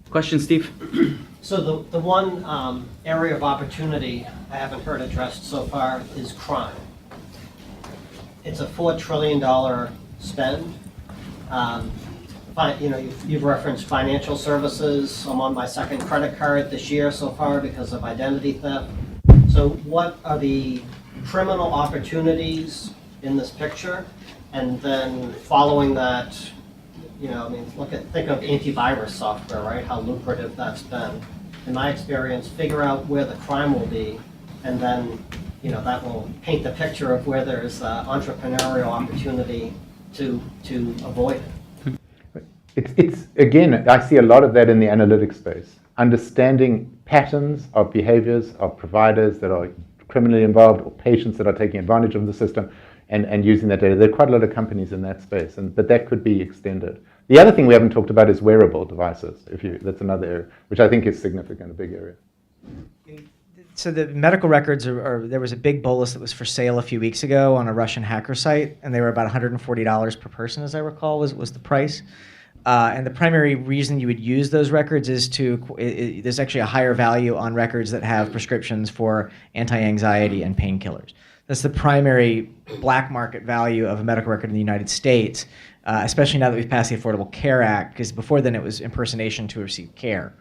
Question, Steve? So the one area of opportunity I haven't heard addressed so far is crime. It's a $4 trillion spend. You've referenced financial services. I'm on my second credit card this year so far because of identity theft. So what are the criminal opportunities in this picture? And then following that, think of antivirus software, right? How lucrative that's been. In my experience, figure out where the crime will be, and then, that will paint the picture of where there's entrepreneurial opportunity to avoid it. It's again, I see a lot of that in the analytics space. Understanding patterns of behaviors of providers that are criminally involved or patients that are taking advantage of the system and using that data. There are quite a lot of companies in that space, but that could be extended. The other thing we haven't talked about is wearable devices. That's another area, which I think is significant, a big area. So the medical records there was a big bolus that was for sale a few weeks ago on a Russian hacker site, and they were about $140 per person, as I recall, was the price. And the primary reason you would use those records is there's actually a higher value on records that have prescriptions for anti-anxiety and painkillers. That's the primary black market value of a medical record in the United States, especially now that we've passed the Affordable Care Act, because before then it was impersonation to receive care.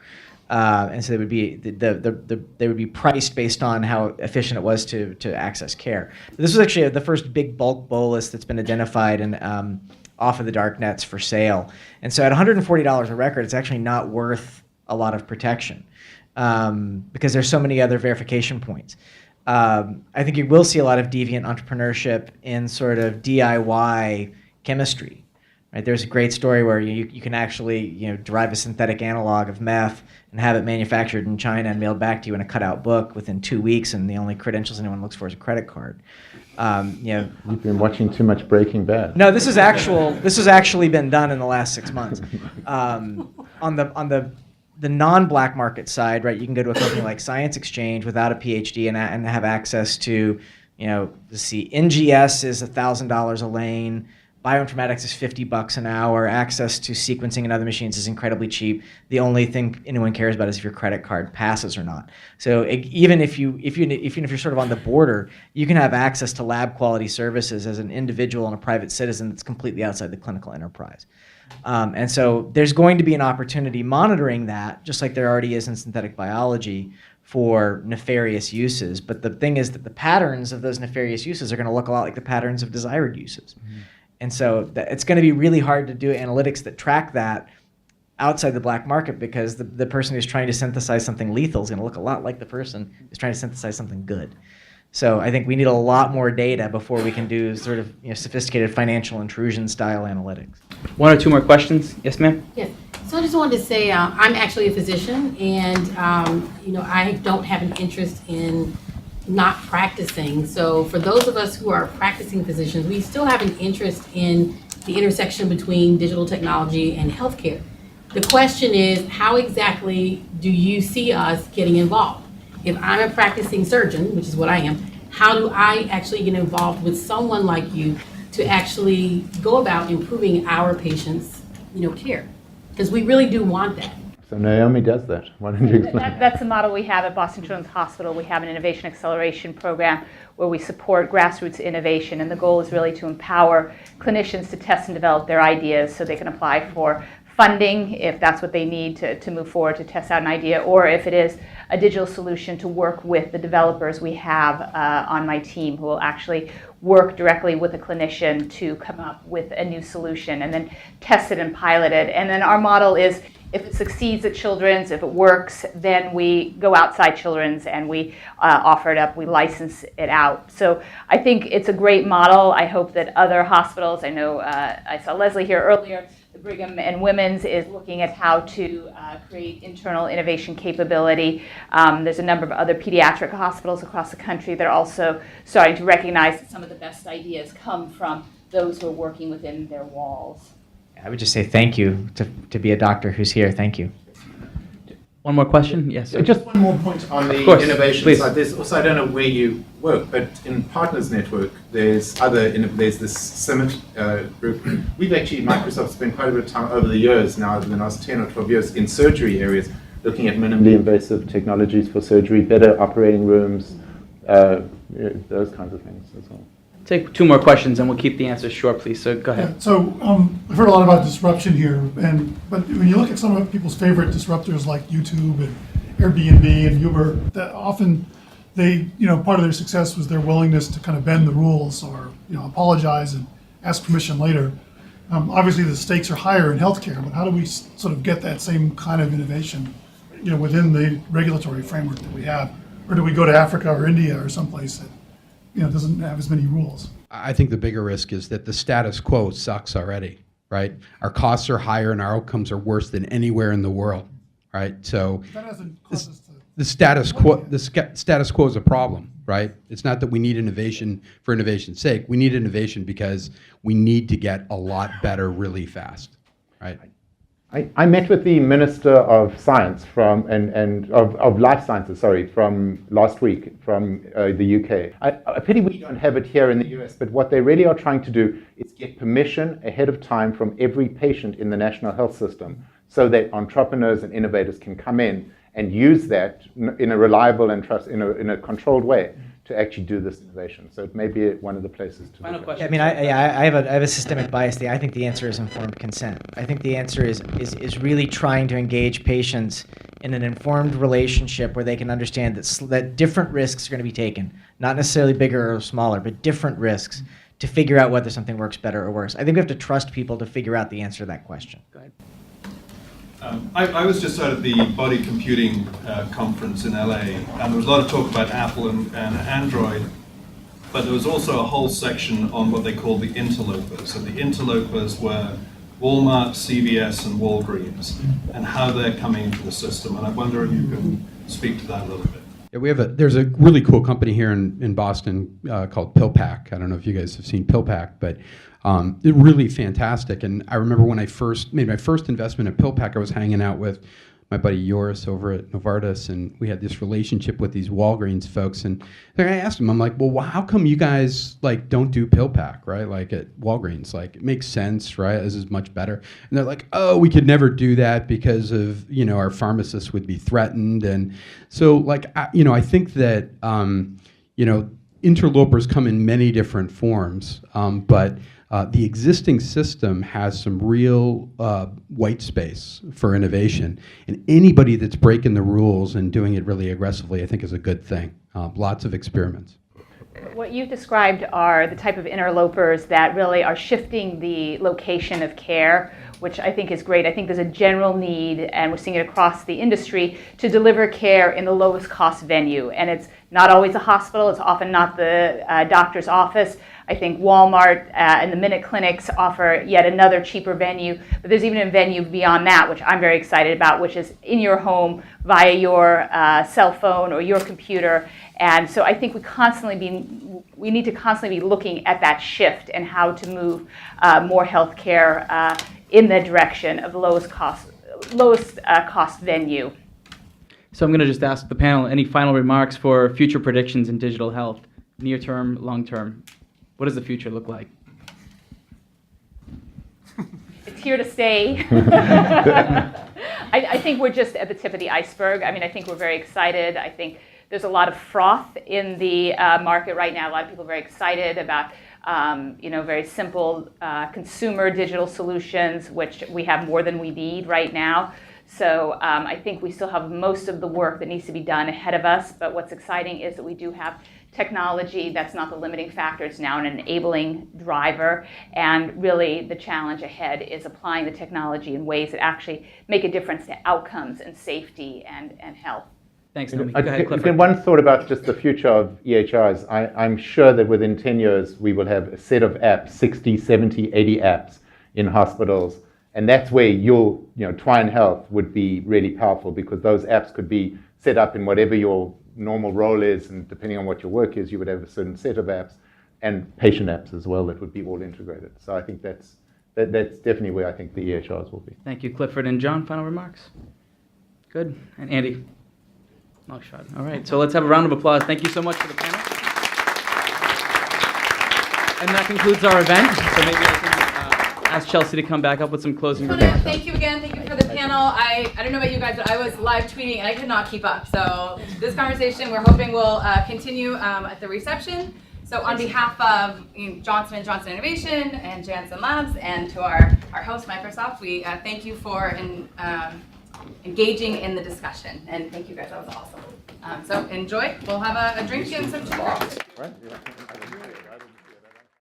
And so they would be priced based on how efficient it was to access care. This was actually the first big bulk bolus that's been identified and off of the dark nets for sale. And so at $140 a record, it's actually not worth a lot of protection because there's so many other verification points. I think you will see a lot of deviant entrepreneurship in sort of DIY chemistry. Right? There's a great story where you can actually derive a synthetic analog of meth and have it manufactured in China and mailed back to you in a cutout book within 2 weeks, and the only credentials anyone looks for is a credit card. You've been watching too much Breaking Bad. No, this has actually been done in the last 6 months. On the non-black market side, right? You can go to a company like Science Exchange without a PhD and have access to, let's see, NGS is $1,000 a lane. Bioinformatics is $50 an hour. Access to sequencing and other machines is incredibly cheap. The only thing anyone cares about is if your credit card passes or not. So even if you're sort of on the border, you can have access to lab quality services as an individual and a private citizen that's completely outside the clinical enterprise. And so there's going to be an opportunity monitoring that, just like there already is in synthetic biology, for nefarious uses. But the thing is that the patterns of those nefarious uses are going to look a lot like the patterns of desired uses. Mm-hmm. And so it's going to be really hard to do analytics that track that outside the black market, because the person who's trying to synthesize something lethal is going to look a lot like the person who's trying to synthesize something good. So I think we need a lot more data before we can do sort of sophisticated financial intrusion style analytics. One or two more questions. Yes, ma'am? Yes. So I just wanted to say I'm actually a physician, and I don't have an interest in not practicing. So for those of us who are practicing physicians, we still have an interest in the intersection between digital technology and healthcare. The question is, how exactly do you see us getting involved? If I'm a practicing surgeon, which is what I am, how do I actually get involved with someone like you to actually go about improving our patients' care? Because we really do want that. So Naomi does that. Why don't you explain? That's the model we have at Boston Children's Hospital. We have an innovation acceleration program where we support grassroots innovation, and the goal is really to empower clinicians to test and develop their ideas so they can apply for funding if that's what they need to move forward to test out an idea, or if it is a digital solution, to work with the developers we have on my team who will actually work directly with a clinician to come up with a new solution and then test it and pilot it. And then our model is, if it succeeds at Children's, if it works, then we go outside Children's and we offer it up, we license it out. So I think it's a great model. I hope that other hospitals, I know I saw Leslie here earlier, the Brigham and Women's is looking at how to create internal innovation capability. There's a number of other pediatric hospitals across the country that are also starting to recognize that some of the best ideas come from those who are working within their walls. I would just say thank you to be a doctor who's here. Thank you. One more question? Yes, sir. Just one more point on the innovation side. There's also, I don't know where you work, but in Partners Network, there's this Summit group. We've actually, Microsoft spent quite a bit of time over the years now, over the last 10 or 12 years, in surgery areas, looking at minimally invasive technologies for surgery, better operating rooms, those kinds of things as well. Take two more questions and we'll keep the answers short, please. So go ahead. Yeah, so I've heard a lot about disruption here, but when you look at some of people's favorite disruptors like YouTube and Airbnb and Uber, that often they, part of their success was their willingness to kind of bend the rules or, apologize and ask permission later. Obviously the stakes are higher in healthcare, but how do we sort of get that same kind of innovation, within the regulatory framework that we have? Or do we go to Africa or India or someplace that doesn't have as many rules? I think the bigger risk is that the status quo sucks already. right? Our costs are higher and our outcomes are worse than anywhere in the world, right? So That hasn't caused us to. the status quo is a problem, right? It's not that we need innovation for innovation's sake. We need innovation because we need to get a lot better really fast, right? I met with the Minister of Science of Life Sciences, from last week from the UK. I pity we don't have it here in the US, but what they really are trying to do is get permission ahead of time from every patient in the national health system so that entrepreneurs and innovators can come in and use that in a reliable and in a controlled way to actually do this innovation. So it may be one of the places to Final look question. I mean, I have a systemic bias there. I think the answer is informed consent. I think the answer is really trying to engage patients in an informed relationship where they can understand that different risks are going to be taken, not necessarily bigger or smaller, but different risks to figure out whether something works better or worse. I think we have to trust people to figure out the answer to that question. Go ahead. I was just out at the Body Computing conference in LA, and there was a lot of talk about Apple and Android, but there was also a whole section on what they called the interlopers. And the interlopers were Walmart, CVS, and Walgreens, and how they're coming into the system. And I wonder if you can speak to that a little bit. Yeah, there's a really cool company here in Boston called PillPack. I don't know if you guys have seen PillPack, but they're really fantastic. And I remember when I first made my first investment at PillPack, I was hanging out with my buddy Joris over at Novartis, and we had this relationship with these Walgreens folks. And I asked them, I'm like, well, how come you guys don't do PillPack, right? Like at Walgreens, it makes sense, right? This is much better. And they're like, oh, we could never do that because of, our pharmacists would be threatened. And so I think that, interlopers come in many different forms, but the existing system has some real white space for innovation, and anybody that's breaking the rules and doing it really aggressively, I think, is a good thing. Lots of experiments. What you've described are the type of interlopers that really are shifting the location of care, which I think is great. I think there's a general need, and we're seeing it across the industry, to deliver care in the lowest cost venue. And it's not always a hospital. It's often not the doctor's office. I think Walmart and the Minute Clinics offer yet another cheaper venue, but there's even a venue beyond that, which I'm very excited about, which is in your home via your cell phone or your computer. And so I think we need to constantly be looking at that shift and how to move more healthcare in the direction of the lowest cost venue. So I'm going to just ask the panel, any final remarks for future predictions in digital health, near term, long term? What does the future look like? It's here to stay. I think we're just at the tip of the iceberg. I mean, I think we're very excited. I think there's a lot of froth in the market right now. A lot of people are very excited about very simple consumer digital solutions, which we have more than we need right now. So I think we still have most of the work that needs to be done ahead of us. But what's exciting is that we do have technology that's not the limiting factor. It's now an enabling driver. And really the challenge ahead is applying the technology in ways that actually make a difference to outcomes and safety and health. Thanks, Naomi. Go ahead, Clifford. One thought about just the future of EHRs. I'm sure that within 10 years, we will have a set of apps, 60, 70, 80 apps in hospitals. And that's where your Twine Health would be really powerful, because those apps could be set up in whatever your normal role is, and depending on what your work is, you would have a certain set of apps, and patient apps as well that would be all integrated. So I think that's definitely where I think the EHRs will be. Thank you, Clifford. And John, final remarks? Good. And Andy? Long shot. All right, so let's have a round of applause. Thank you so much for the panel. And that concludes our event. So maybe I can ask Chelsea to come back up with some closing remarks. Thank you again. Thank you for the panel. I don't know about you guys, but I was live tweeting and I could not keep up. So this conversation, we're hoping will continue at the reception. So on behalf of Johnson & Johnson Innovation and Janssen Labs, and to our host, Microsoft, we thank you for engaging in the discussion. And thank you guys, that was awesome. So enjoy. We'll have a drink and some chicken.